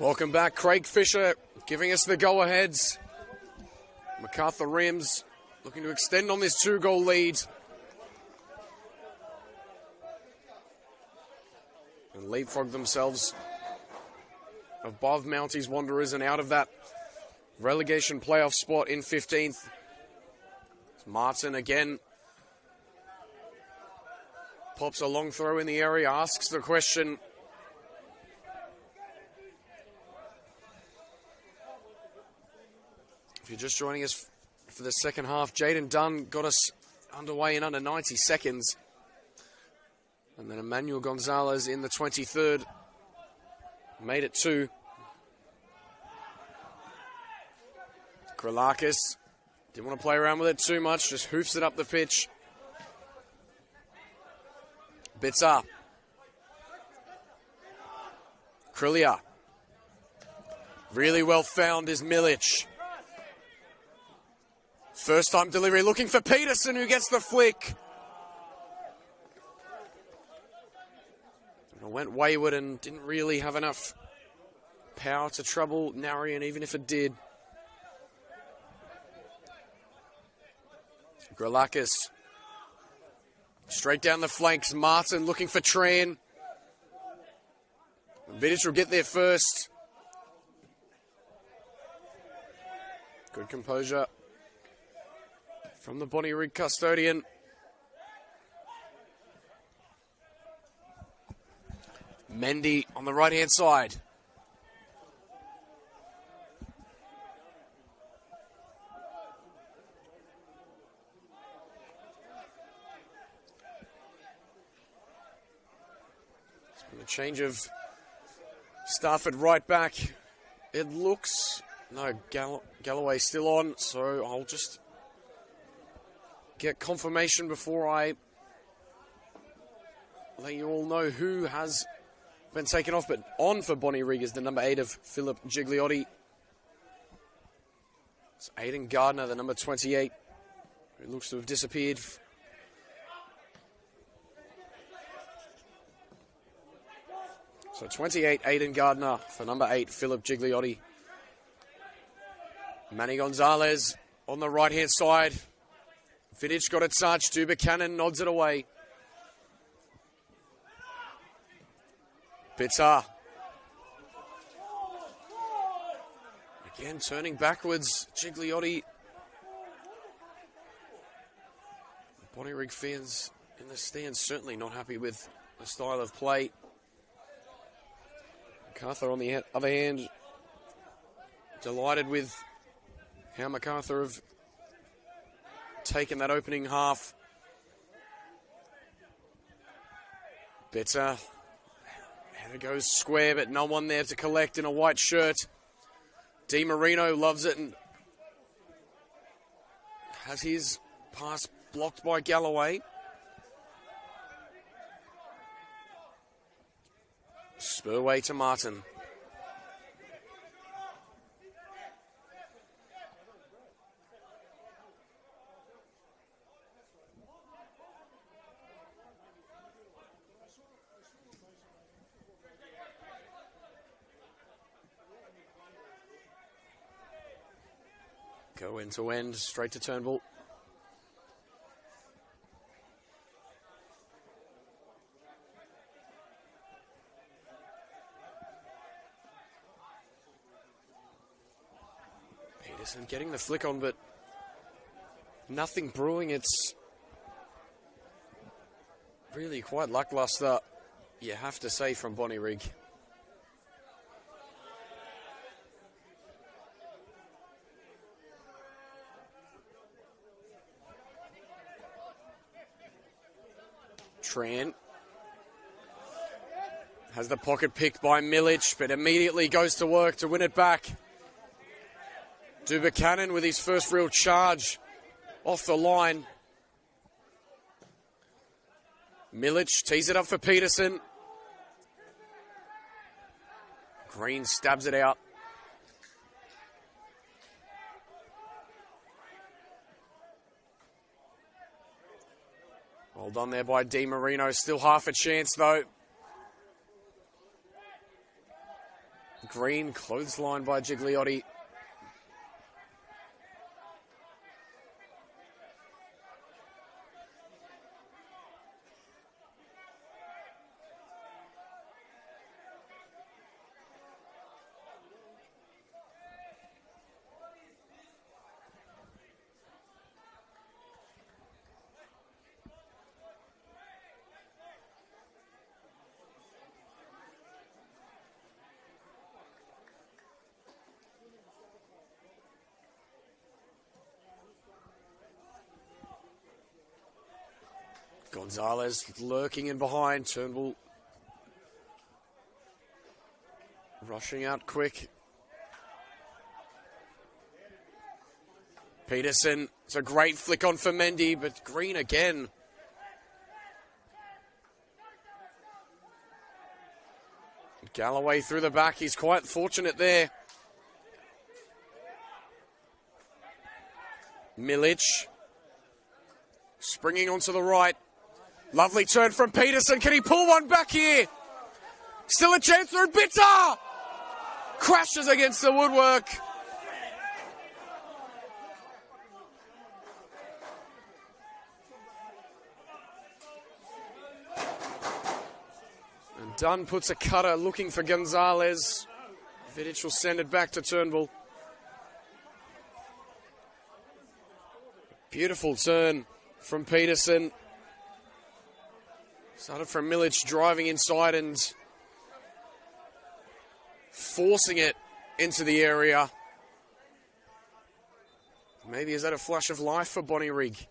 Welcome back, Craig Fisher giving us the go-aheads. Macarthur Rams looking to extend on this 2-goal lead. And leapfrog themselves above Mounties Wanderers and out of that relegation playoff spot in 15th. Martin again pops a long throw in the area, asks the question. If you're just joining us for the second half, Jaden Dunn got us underway in under 90 seconds. And then Emmanuel Gonzalez in the 23rd made it 2. Kralakis didn't want to play around with it too much, just hoofs it up the pitch. Bitzer. Krilia. Really well found is Milic. First time delivery looking for Peterson, who gets the flick. And it went wayward and didn't really have enough power to trouble Narian, even if it did. Gralakis. Straight down the flanks. Martin looking for Tran. Vidic will get there first. Good composure from the Bonnywrigg custodian. Mendy on the right-hand side. It's been a change of staff at right back. It looks... No, Galloway still on, so I'll just get confirmation before I let you all know who has been taken off. But on for Bonnywrigg is the number 8 of Philip Gigliotti. It's Aidan Gardner, the number 28, who looks to have disappeared. So 28, Aidan Gardner for number 8, Philip Gigliotti. Manny Gonzalez on the right-hand side. Vidic got a touch. Buchanan nods it away. Bitzer. Again, turning backwards. Gigliotti. Bonnywrigg fans in the stands certainly not happy with the style of play. Macarthur, on the other hand, delighted with how Macarthur have taken that opening half. Better. Header goes square, but no one there to collect in a white shirt. Di Marino loves it and has his pass blocked by Galloway. Spurway to Martin. Go end to end, straight to Turnbull. Peterson getting the flick on, but nothing brewing. It's really quite lackluster, you have to say, from Bonnywrigg. Tran has the pocket picked by Milic, but immediately goes to work to win it back. Buchanan with his first real charge off the line. Milic tees it up for Peterson. Green stabs it out. Well done there by Di Marino. Still half a chance, though. Green, clothesline by Gigliotti. Gonzalez lurking in behind. Turnbull rushing out quick. Peterson, it's a great flick on for Mendy, but Green again. Galloway through the back, he's quite fortunate there. Milic springing onto the right. Lovely turn from Peterson. Can he pull one back here? Still a chance through. Bitter! Crashes against the woodwork. And Dunn puts a cutter looking for Gonzalez. Vidic will send it back to Turnbull. Beautiful turn from Peterson. Started from Milic driving inside and forcing it into the area. Maybe is that a flash of life for Bonnywrigg?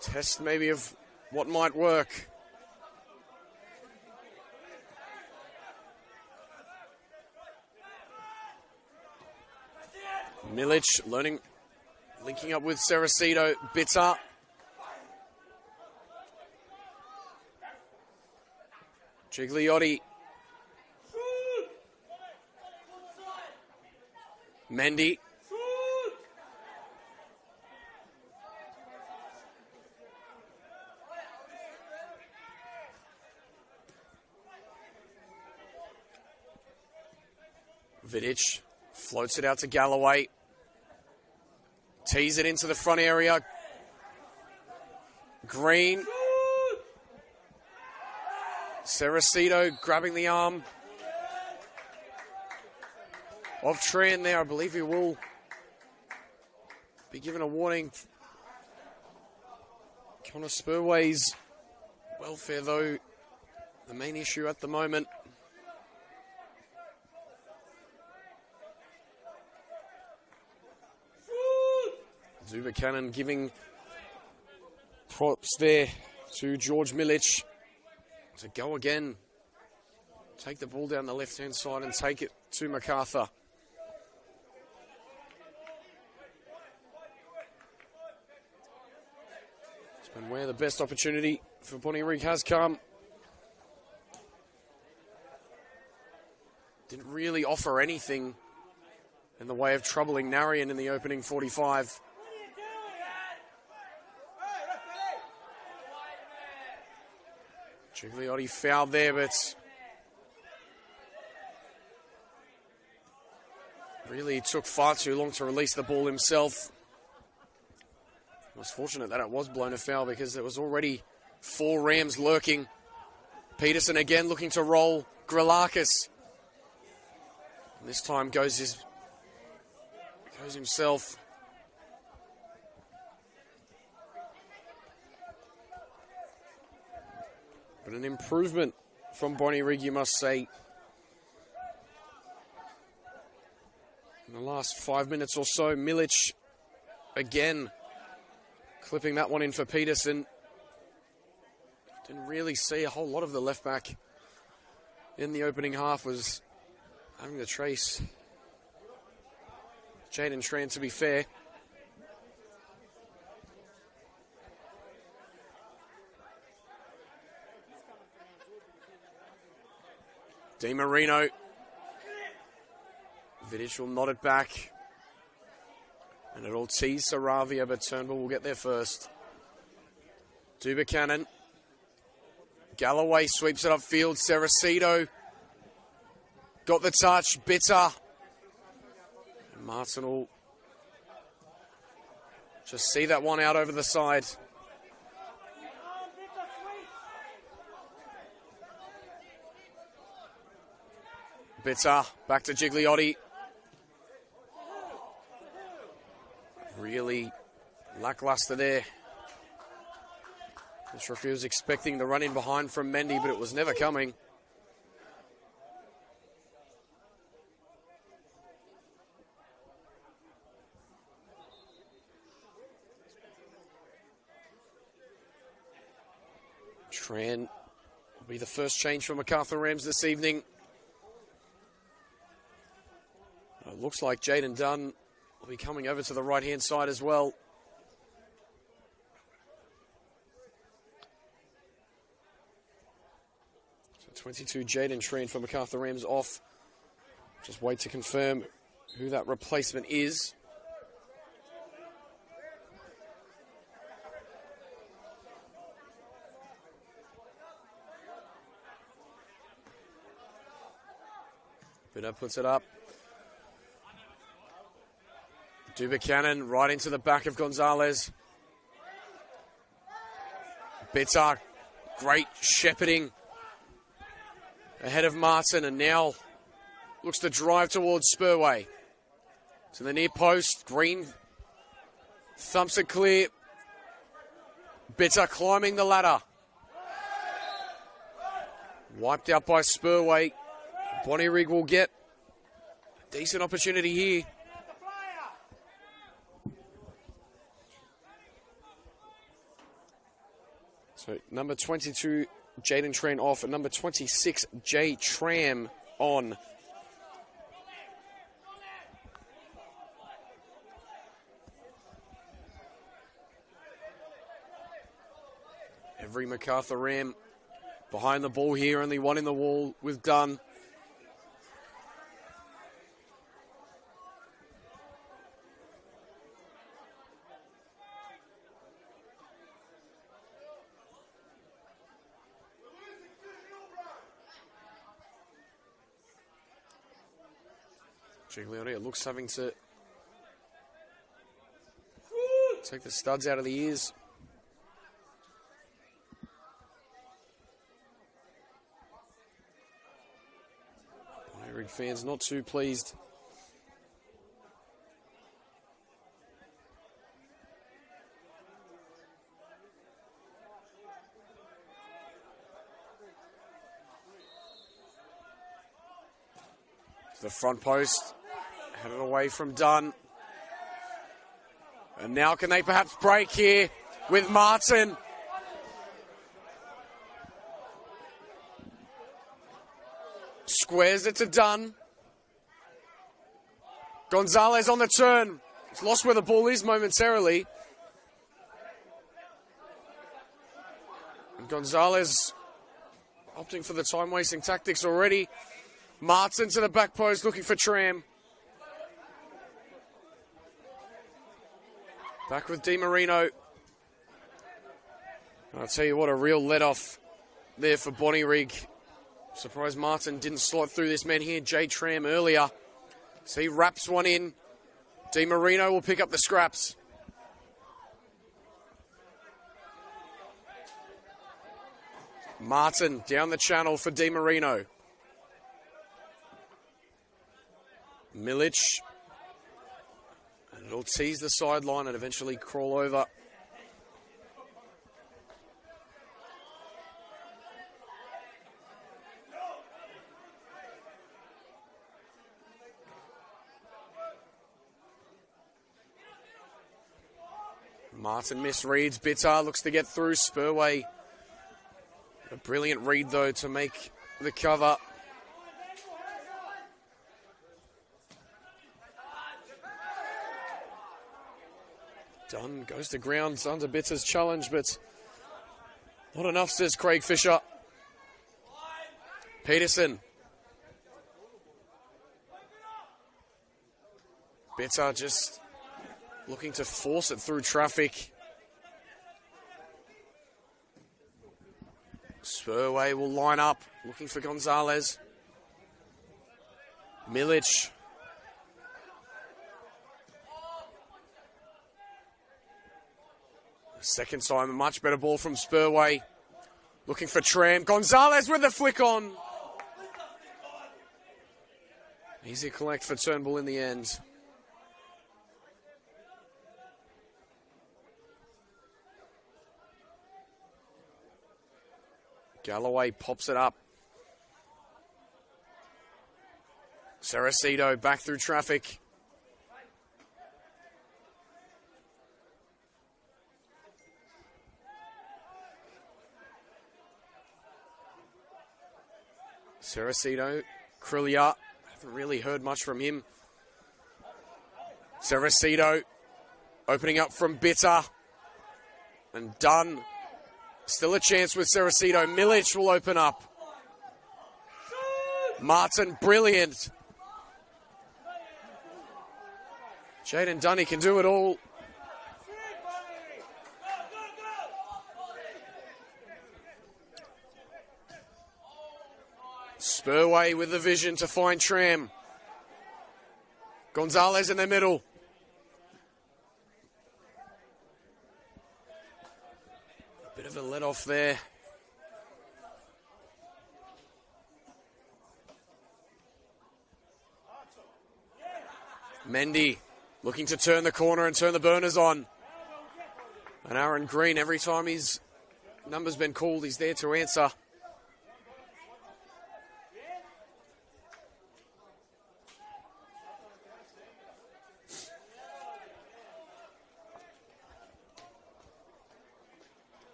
Test maybe of what might work. Milic linking up with Cerecito. Bitter. Gigliotti. Mendy. Vidic floats it out to Galloway. Tees it into the front area. Green. Cerecito grabbing the arm of Tran there. I believe he will be given a warning. Connor Spurway's welfare, though, the main issue at the moment. Zubacanon giving props there to George Milic to go again. Take the ball down the left-hand side and take it to Macarthur. It's been where the best opportunity for Bonnywrigg has come. Didn't really offer anything in the way of troubling Narian in the opening 45. Gigliotti fouled there, but really took far too long to release the ball himself. It was fortunate that it was blown a foul because there was already 4 Rams lurking. Peterson again looking to roll. Grilakis. And this time goes himself. But an improvement from Bonnywrigg, you must say. In the last 5 minutes or so, Milic again clipping that one in for Peterson. Didn't really see a whole lot of the left back in the opening half. Was having to trace Jaden Tran, to be fair. Di Marino. Vidic will nod it back. And it'll tease Saravia, but Turnbull will get there first. Zubacanon. Galloway sweeps it upfield. Cerecito got the touch. Bitter. And Martin will just see that one out over the side. Bitter back to Gigliotti. Really lackluster there. Not sure if he was expecting the run in behind from Mendy, but it was never coming. Tran will be the first change for Macarthur Rams this evening. It looks like Jaden Dunn will be coming over to the right-hand side as well. So 22 Jaden Tran for Macarthur Rams off. Just wait to confirm who that replacement is. Bitter puts it up. Buchanan right into the back of Gonzalez. Bitter, great shepherding ahead of Martin, and now looks to drive towards Spurway. To the near post, Green thumps it clear. Bitter climbing the ladder. Wiped out by Spurway. Bonnywrigg will get a decent opportunity here. So number 22, Jaden Tran off, and number 26, Jay Tram on. Every Macarthur Ram behind the ball here, only one in the wall with Dunn. Gigliotti looks having to take the studs out of the ears. Bonnywrigg fans not too pleased. The front post. Headed away from Dunn. And now can they perhaps break here with Martin? Squares it to Dunn. Gonzalez on the turn. He's lost where the ball is momentarily. And Gonzalez opting for the time-wasting tactics already. Martin to the back post looking for Tram. Back with Di Marino. I'll tell you what, a real let-off there for Bonnywrigg. Surprised Martin didn't slot through this man here, Jay Tram, earlier. So he wraps one in. Di Marino will pick up the scraps. Martin down the channel for Di Marino. Milic. And it'll tease the sideline and eventually crawl over. Martin misreads. Bitter looks to get through. Spurway. A brilliant read, though, to make the cover. Dunn goes to ground under Bitter's challenge, but not enough, says Craig Fisher. Peterson. Bitter just looking to force it through traffic. Spurway will line up, looking for Gonzalez. Milic. Second time, a much better ball from Spurway. Looking for Tram. Gonzalez with the flick on. Easy collect for Turnbull in the end. Galloway pops it up. Saracito back through traffic. Saracito, Krillia, haven't really heard much from him. Saracito opening up from Bitter. And Dunn. Still a chance with Saracito. Milic will open up. Martin, brilliant. Jaden Dunny can do it all. Spurway with the vision to find Tram. Gonzalez in the middle. A bit of a let off there. Mendy looking to turn the corner and turn the burners on. And Aaron Green, every time his number's been called, he's there to answer.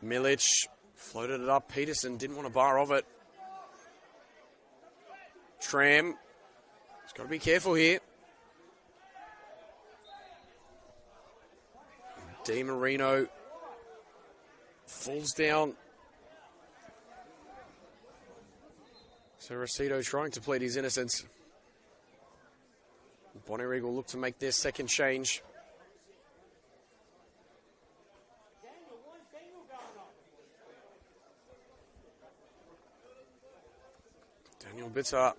Milic floated it up. Peterson didn't want a bar of it. Tram. He's got to be careful here. Di Marino falls down. Saracito trying to plead his innocence. Bonnywrigg will look to make their second change. Daniel Bitter.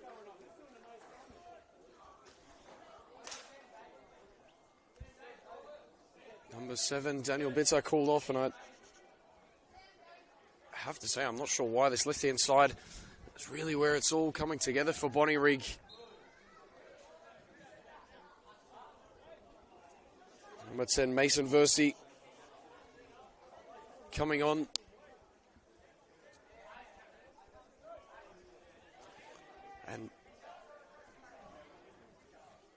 Number 7, Daniel Bitter called off, and I have to say I'm not sure why this left-hand side is really where it's all coming together for Bonnywrigg. Number 10, Mason Versey coming on. And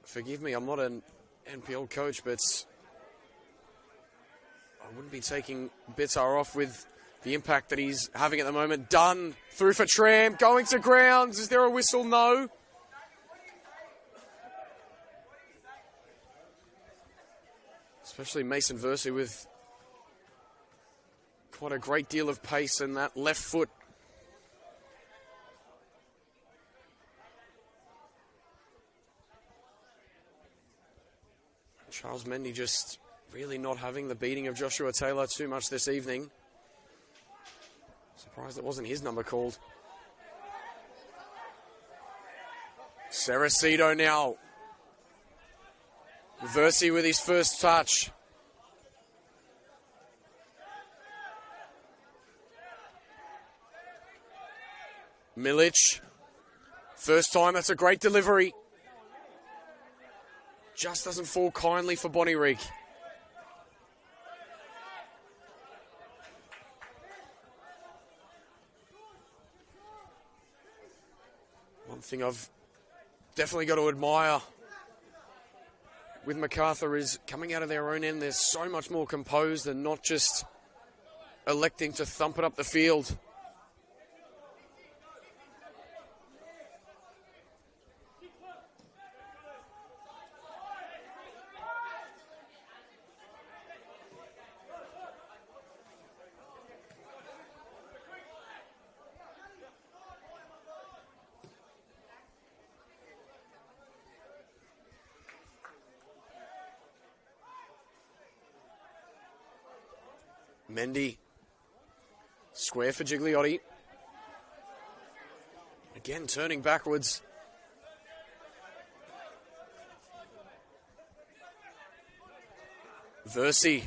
forgive me, I'm not an NPL coach, but I wouldn't be taking Bitar off with the impact that he's having at the moment. Dunn through for Tram, going to grounds. Is there a whistle? No. Especially Mason Versey with quite a great deal of pace in that left foot. Charles Mendy just really not having the beating of Joshua Taylor too much this evening. Surprised it wasn't his number called. Saracito now. Versey with his first touch. Milic. First time, that's a great delivery. Just doesn't fall kindly for Bonnywrigg. One thing I've definitely got to admire with Macarthur is coming out of their own end, they're so much more composed and not just electing to thump it up the field. Mendy. Square for Gigliotti. Again, turning backwards. Versi.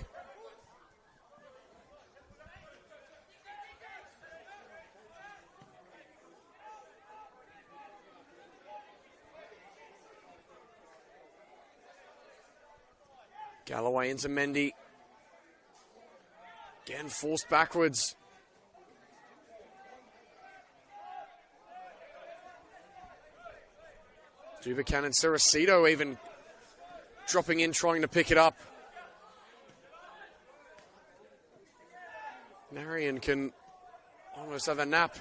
Galloway into Mendy. Again, forced backwards. Buchanan, Ceracito even dropping in, trying to pick it up. Marion can almost have a nap.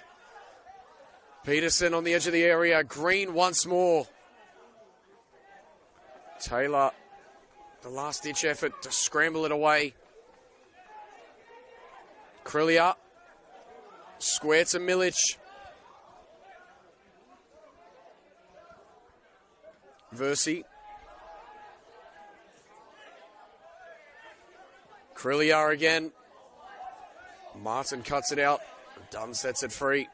Peterson on the edge of the area. Green once more. Taylor, the last-ditch effort to scramble it away. Krillia. Square to Milic. Versi. Krillia again. Martin cuts it out. Dunn sets it free.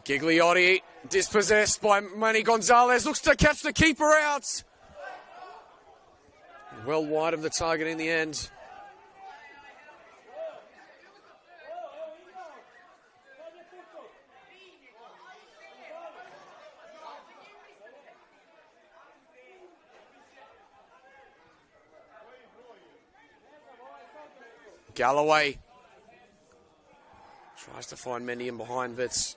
Gigliotti dispossessed by Manny Gonzalez. Looks to catch the keeper out. Well wide of the target in the end. Galloway tries to find Mendy in behind, but it's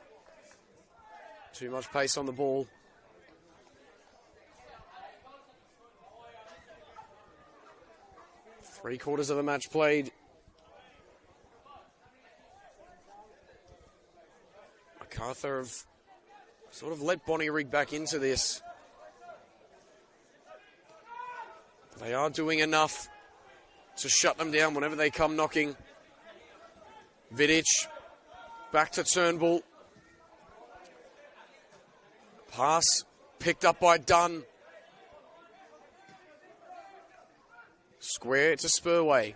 too much pace on the ball. Three-quarters of the match played. Macarthur have sort of let Bonnywrigg back into this. They are doing enough to shut them down whenever they come knocking. Vidic back to Turnbull. Pass picked up by Dunn. Square to Spurway.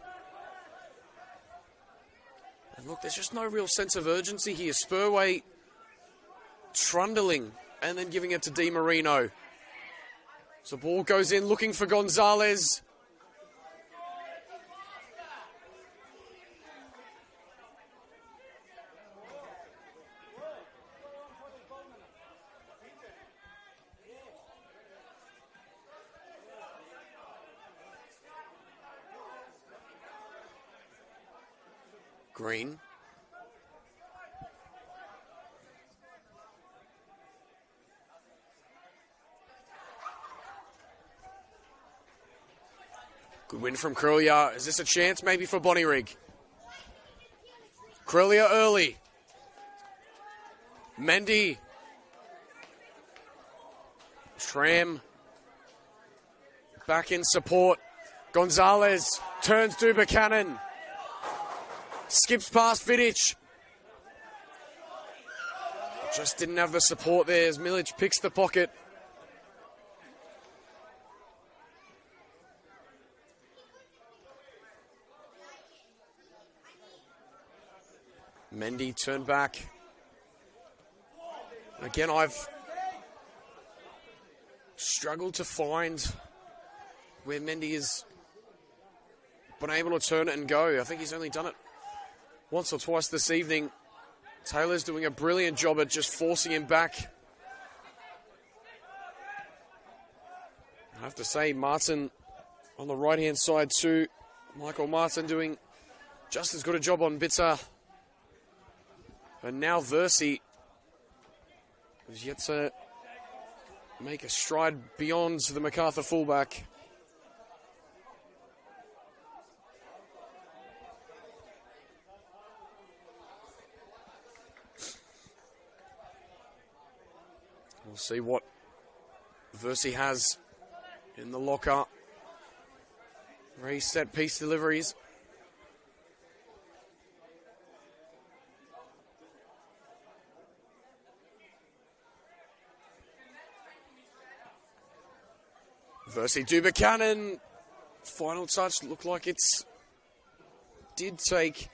And look, there's just no real sense of urgency here. Spurway trundling and then giving it to Di Marino. So ball goes in looking for Gonzalez. Green. Good win from Krillia. Is this a chance maybe for Bonnywrigg? Krillia early. Mendy. Tram. Back in support. Gonzalez turns to Buchanan. Skips past Vidic. Just didn't have the support there as Milic picks the pocket. Mendy turned back. Again, I've struggled to find where Mendy has been able to turn it and go. I think he's only done it once or twice this evening. Taylor's doing a brilliant job at just forcing him back. I have to say, Martin on the right-hand side too. Michael Martin doing just as good a job on Bitter. But now Versi is yet to make a stride beyond the Macarthur fullback. We'll see what Versi has in the locker. Reset piece deliveries. Versi to Buchanan. final touch looked like it's did take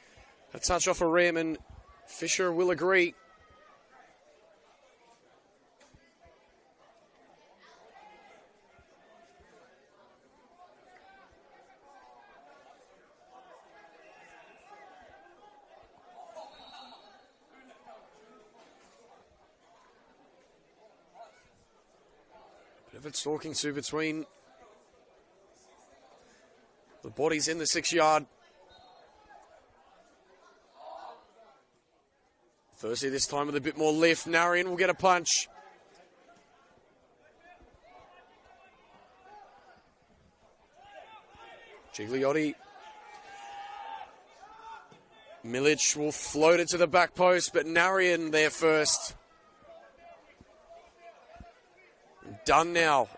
a touch off a rim, and Fisher will agree. Bit of a talking to between the bodies in the 6-yard. Thursday this time with a bit more lift. Narian will get a punch. Gigliotti. Milic will float it to the back post, but Narian there first. Done now.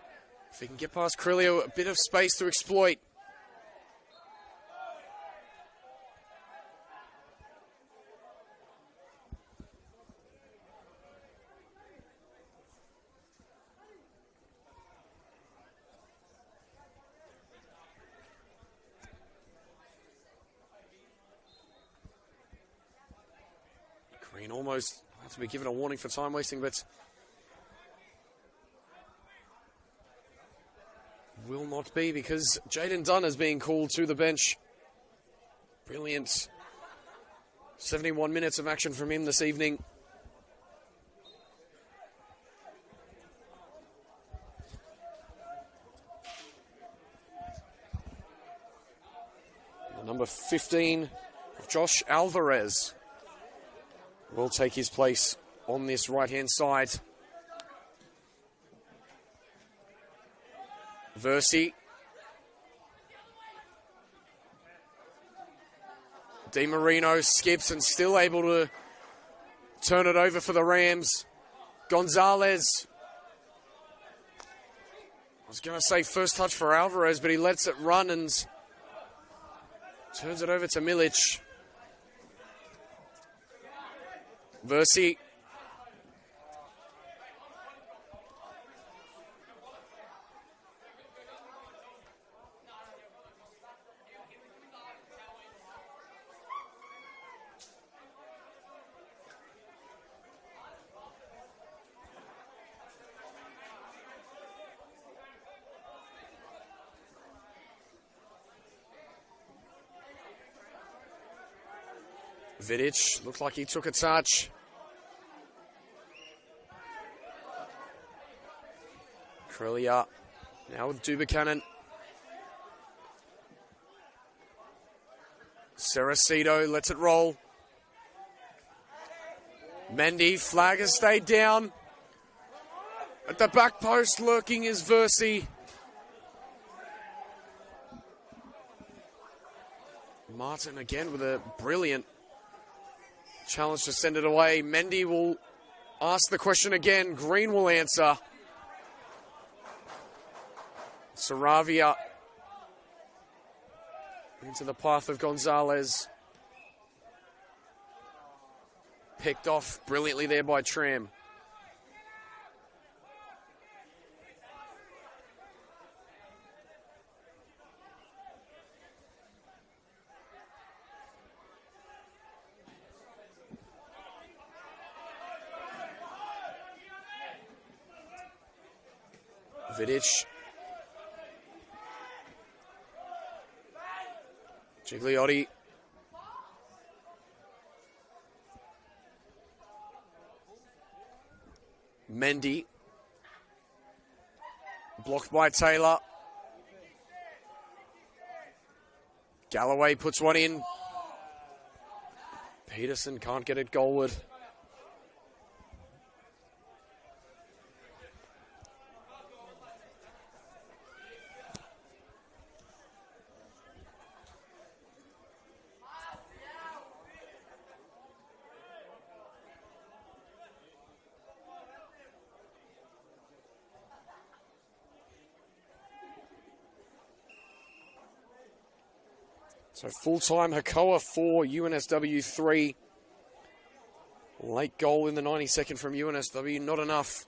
If he can get past Crilio, a bit of space to exploit. Green almost had to be given a warning for time wasting, but will not be, because Jaden Dunn is being called to the bench. Brilliant. 71 minutes of action from him this evening. The number 15 of Josh Alvarez will take his place on this right-hand side. Versi. Di Marino skips and still able to turn it over for the Rams. Gonzalez. I was going to say first touch for Alvarez, but he lets it run and turns it over to Milic. Versi. Vidic looked like he took a touch. Crillia now with Dubuchanan. Ceracito lets it roll. Mendy, flag has stayed down. At the back post lurking is Versi. Martin again with a brilliant challenge to send it away. Mendy will ask the question again. Green will answer. Saravia into the path of Gonzalez. Picked off brilliantly there by Tram. Vidic. Gigliotti. Mendy. Blocked by Taylor. Galloway puts one in. Peterson can't get it goalward. So full-time Hakoa 4, UNSW 3. Late goal in the 92nd from UNSW, not enough.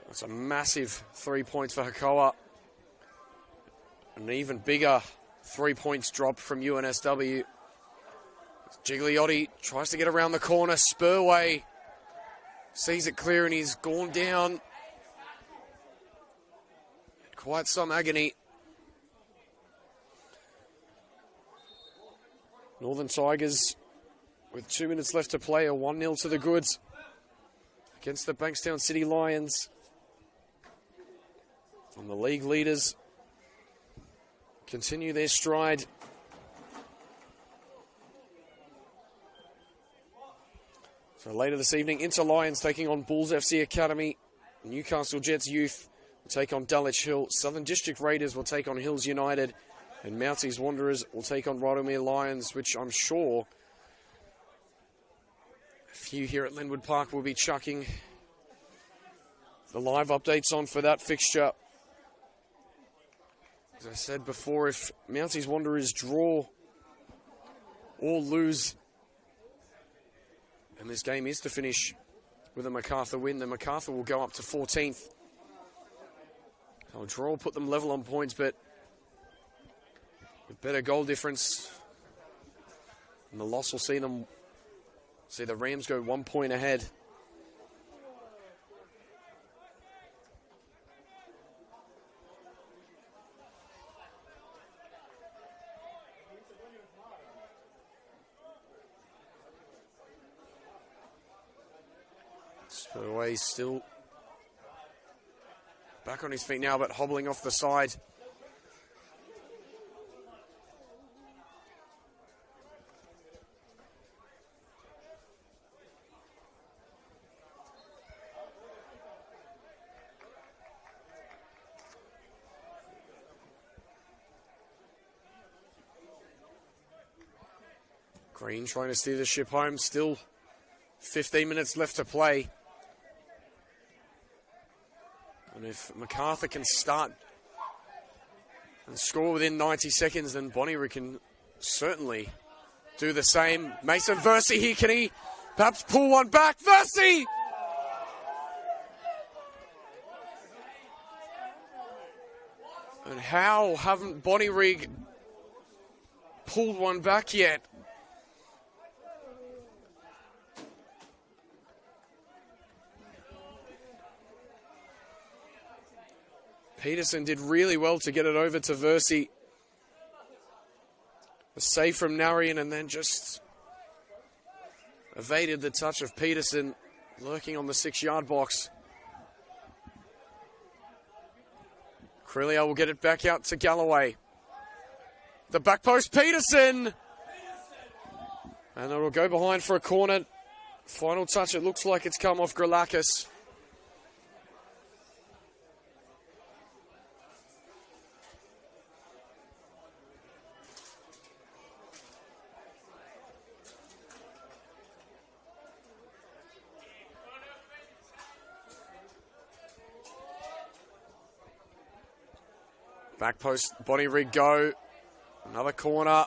That's a massive 3 points for Hakoa. An even bigger 3 points drop from UNSW. Gigliotti tries to get around the corner. Spurway sees it clear and he's gone down. Quite some agony. Northern Tigers, with 2 minutes left to play, are 1-0 to the goods against the Bankstown City Lions. And the league leaders continue their stride. So later this evening, Inter Lions taking on Bulls FC Academy. Newcastle Jets Youth will take on Dulwich Hill. Southern District Raiders will take on Hills United. And Mounties Wanderers will take on Rothermere Lions, which I'm sure a few here at Linwood Park will be chucking the live updates on for that fixture. As I said before, if Mounties Wanderers draw or lose, and this game is to finish with a Macarthur win, then Macarthur will go up to 14th. So a draw will put them level on points, but with better goal difference. And the loss will see the Rams go 1 point ahead. Spurway still back on his feet now, but hobbling off the side. Green trying to steer the ship home. Still 15 minutes left to play. And if Macarthur can start and score within 90 seconds, then Bonnywrigg can certainly do the same. Mason Versey here, can he perhaps pull one back? Versey! And how haven't Bonnywrigg pulled one back yet? Peterson did really well to get it over to Versey. A save from Narian and then just evaded the touch of Peterson, lurking on the 6-yard box. Crillia will get it back out to Galloway. The back post, Peterson! And it'll go behind for a corner. Final touch, it looks like it's come off Gralakis. Back post, Bonnywrigg go. Another corner.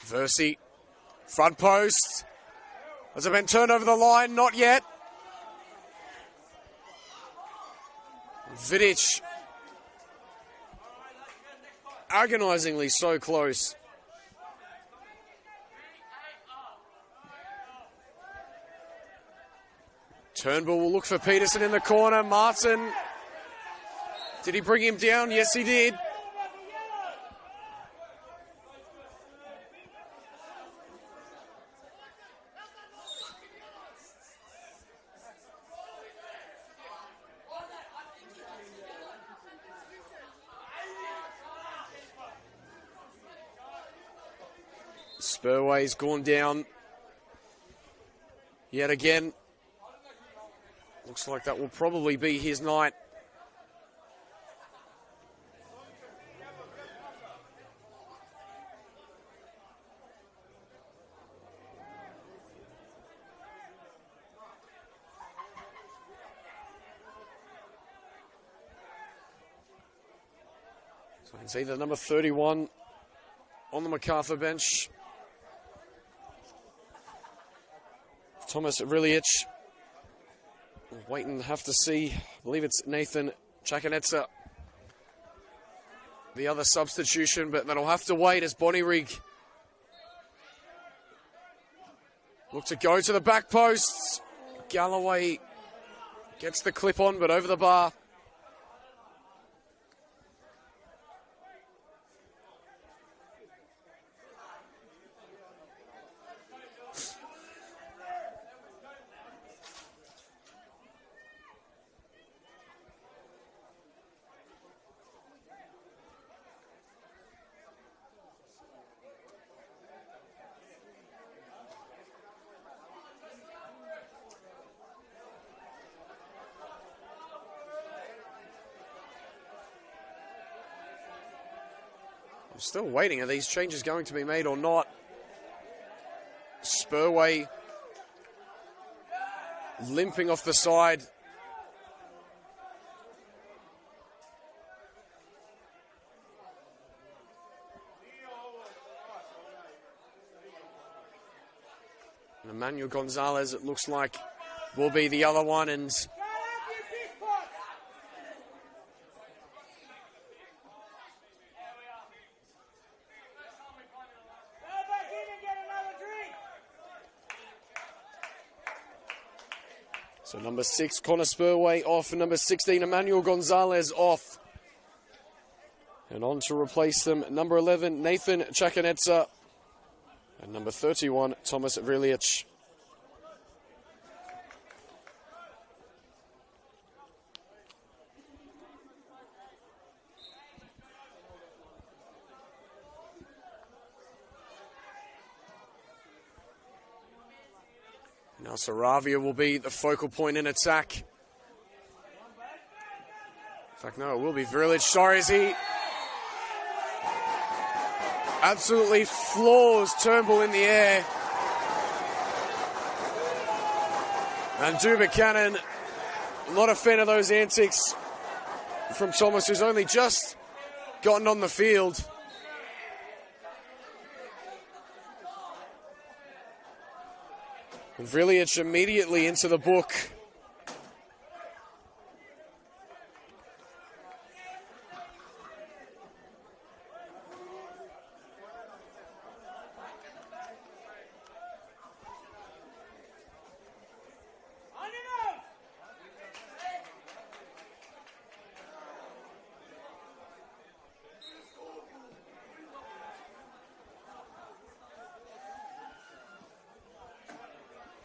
Versey, front post. Has it been turned over the line? Not yet. Vidic, agonizingly so close. Turnbull will look for Peterson in the corner. Martin, did he bring him down? Yes, he did. Spurway's gone down yet again. Looks like that will probably be his night. It's either number 31 on the Macarthur bench, Thomas Rilic. Wait and have to see. I believe it's Nathan Chakanetsa, the other substitution, but then I'll have to wait as Bonnywrigg look to go to the back posts. Galloway gets the clip on, but over the bar. I'm still waiting. Are these changes going to be made or not? Spurway limping off the side. And Emmanuel Gonzalez, it looks like, will be the other one. And so number 6, Connor Spurway off, and number 16, Emmanuel Gonzalez off. And on to replace them, number 11, Nathan Chakanetsa, and number 31, Thomas Rilic. Now Saravia will be the focal point in attack. In fact, no, it will be Vrilic. Sorry, as he absolutely floors Turnbull in the air. And Drew Buchanan, not a fan of those antics from Thomas, who's only just gotten on the field. And Vrilic immediately into the book.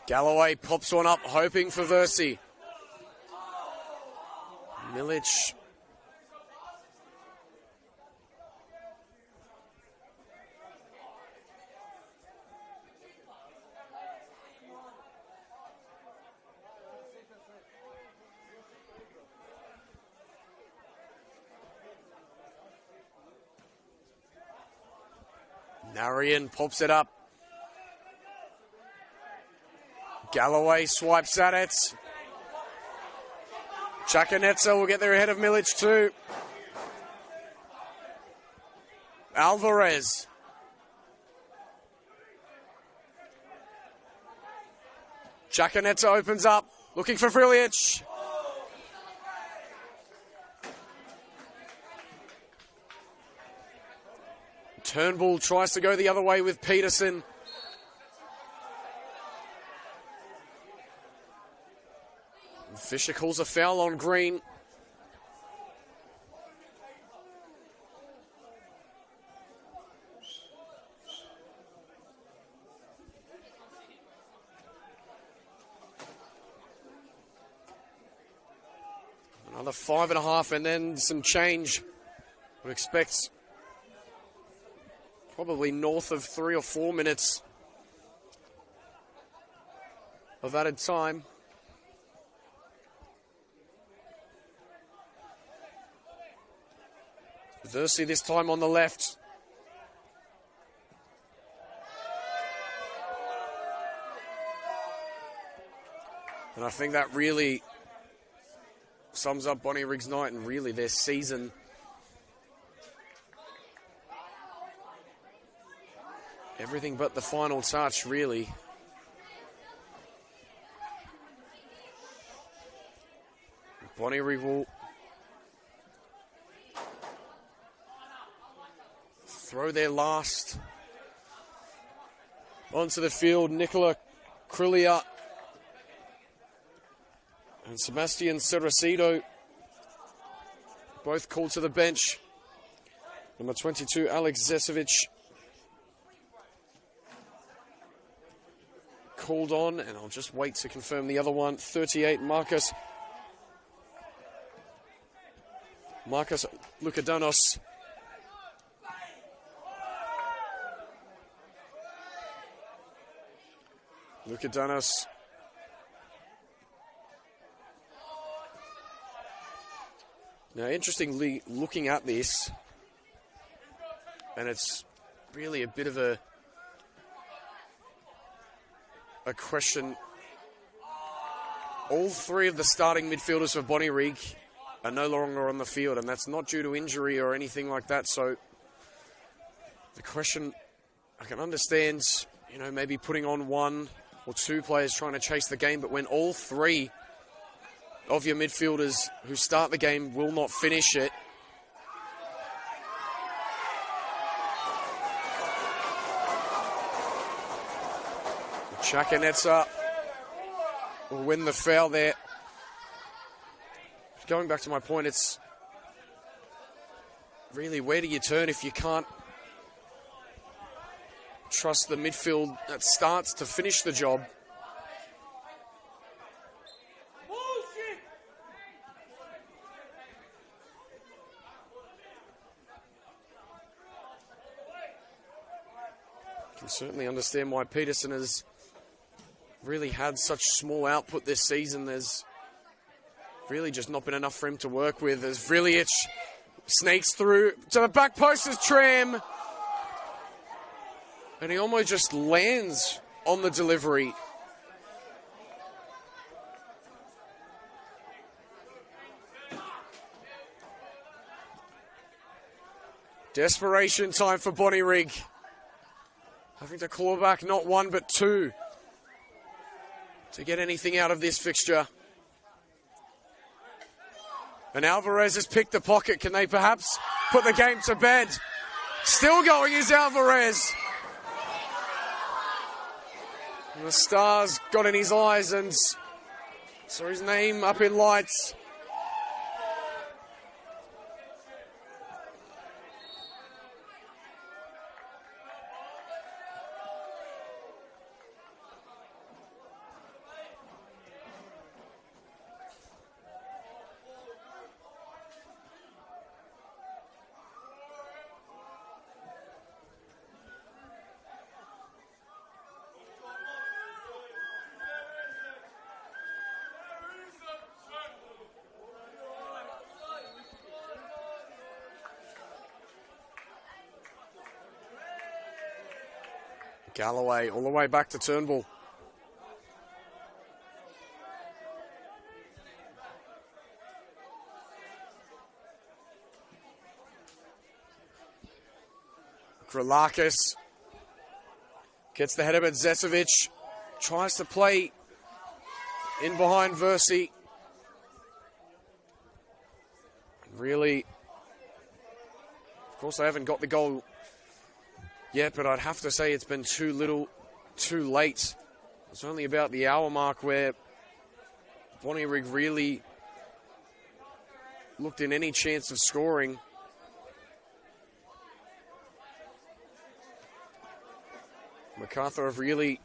Galloway pops one up, hoping for Versi. Milic. Narian pops it up. Galloway swipes at it. Chakanetsa will get there ahead of Milic too. Alvarez. Chakanetsa opens up, looking for Vrilic. Turnbull tries to go the other way with Peterson. Fisher calls a foul on Green. Another 5.5 and then some change. Would expect probably north of 3 or 4 minutes of added time. Versi this time on the left. And I think that really sums up Bonnywrigg's night and really their season. everything but the final touch, really. Bonnywrigg will throw their last onto the field. Nicola Crilia and Sebastian Cerecido both called to the bench. Number 22, Alex Zesovic, called on, and I'll just wait to confirm the other one. 38, Marcus Lukadanos. Lukadanos. Now, interestingly, looking at this, and it's really a bit of a question. All three of the starting midfielders for Bonnywrigg are no longer on the field, and that's not due to injury or anything like that. So the question, I can understand, you know, maybe putting on one or two players trying to chase the game, but when all three of your midfielders who start the game will not finish it, Chakanetsa will win the foul there. Going back to my point, it's really, where do you turn if you can't trust the midfield that starts to finish the job? I can certainly understand why Peterson has really had such small output this season. There's really just not been enough for him to work with, as Vrilic sneaks through to the back post as Tram. And he almost just lands on the delivery. Desperation time for Bonnywrigg. Having to claw back not one but two to get anything out of this fixture. And Alvarez has picked the pocket. Can they perhaps put the game to bed? Still going is Alvarez. And the stars got in his eyes and saw his name up in lights. Galloway all the way back to Turnbull. Gralakis gets the header, but Zesovic tries to play in behind Versi. Really, of course, they haven't got the goal yet, but I'd have to say it's been too little, too late. It's only about the hour mark where Bonnywrigg really looked in any chance of scoring. Macarthur have really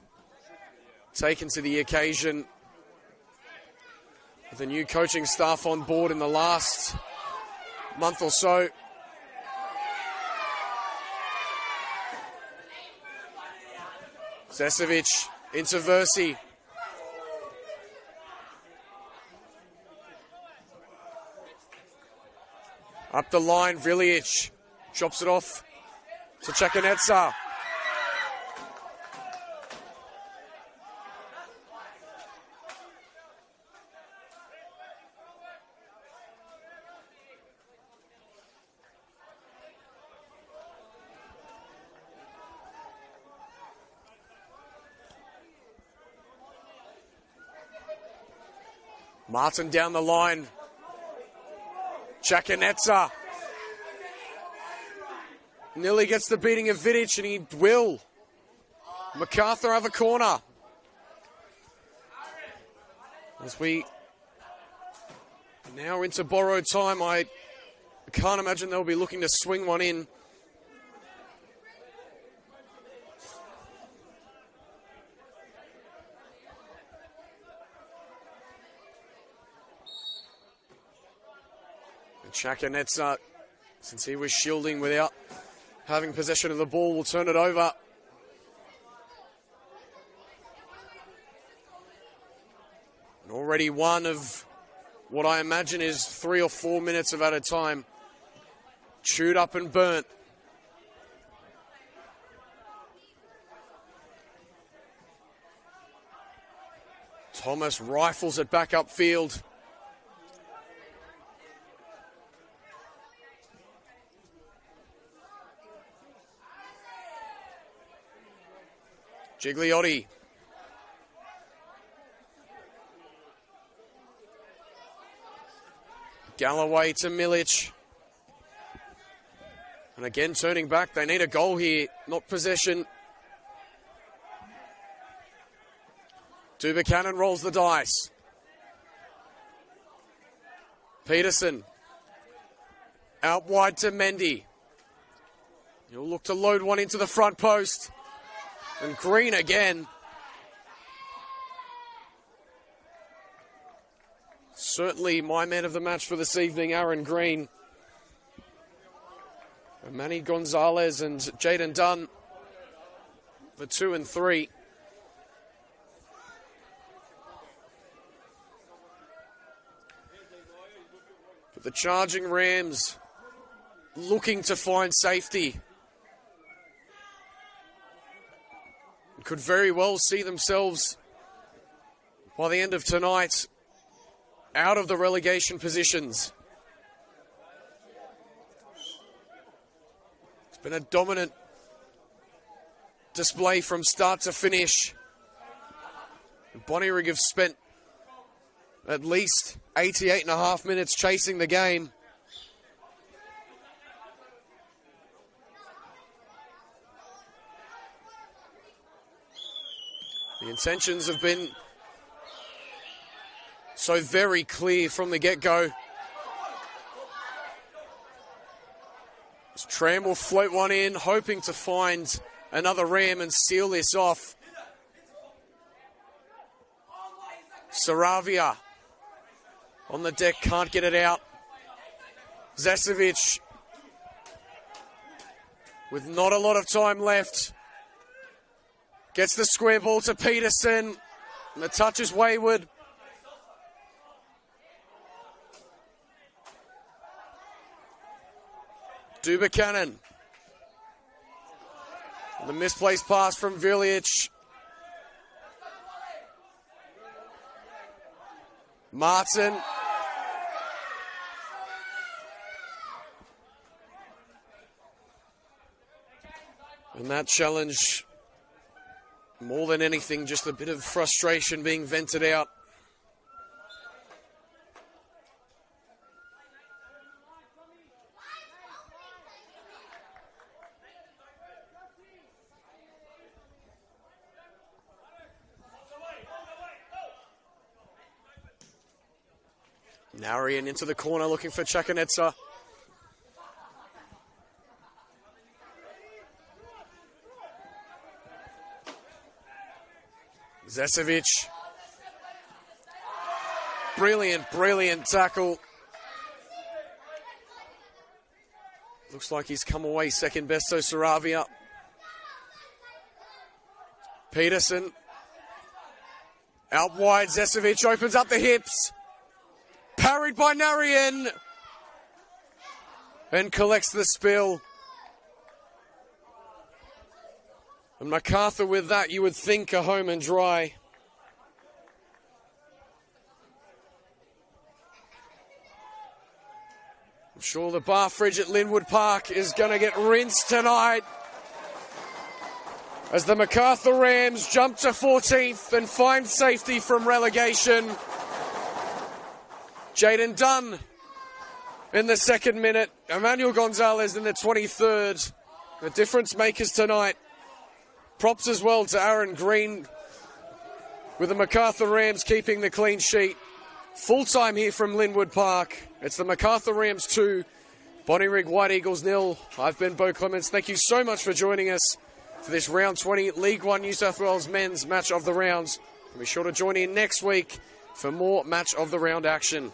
taken to the occasion with the new coaching staff on board in the last month or so. Zesovic into Versi. Up the line, Vrilic chops it off to Chakanetsa. Martin down the line. Chakanetsa nearly gets the beating of Vidic, and he will. Macarthur have a corner. As we now into borrowed time, I can't imagine they'll be looking to swing one in. Chakanetsa, since he was shielding without having possession of the ball, will turn it over. And already one of what I imagine is 3 or 4 minutes of added time. Chewed up and burnt. Thomas rifles it back upfield. Gigliotti. Galloway to Milic. And again, turning back. They need a goal here, not possession. Buchanan rolls the dice. Peterson. Out wide to Mendy. He'll look to load one into the front post. And Green again. Certainly my man of the match for this evening, Aaron Green. And Manny Gonzalez and Jaden Dunn, the 2 and 3. But the charging Rams looking to find safety. Could very well see themselves, by the end of tonight, out of the relegation positions. It's been a dominant display from start to finish. Bonnywrigg have spent at least 88.5 minutes chasing the game. The intentions have been so very clear from the get-go. Tram will float one in, hoping to find another Ram and seal this off. Saravia on the deck, can't get it out. Zasevic with not a lot of time left. Gets the square ball to Peterson. And the touch is wayward. Buchanan. The misplaced pass from Vilic. Martin. And that challenge, more than anything, just a bit of frustration being vented out. Narian into the corner looking for Chakanetsa. Zasevic. Brilliant tackle. Looks like he's come away second best, so Saravia. Peterson. Out wide, Zasevic opens up the hips. Parried by Narian. And collects the spill. And Macarthur with that, you would think, are home and dry. I'm sure the bar fridge at Linwood Park is going to get rinsed tonight, as the Macarthur Rams jump to 14th and find safety from relegation. Jaden Dunn in the 2nd minute. Emmanuel Gonzalez in the 23rd. The difference makers tonight. Props as well to Aaron Green with the Macarthur Rams keeping the clean sheet. Full time here from Linwood Park. It's the Macarthur Rams 2, Bonnywrigg White Eagles 0. I've been Bo Clements. Thank you so much for joining us for this Round 20 League 1 New South Wales Men's Match of the Rounds. Be sure to join in next week for more Match of the Round action.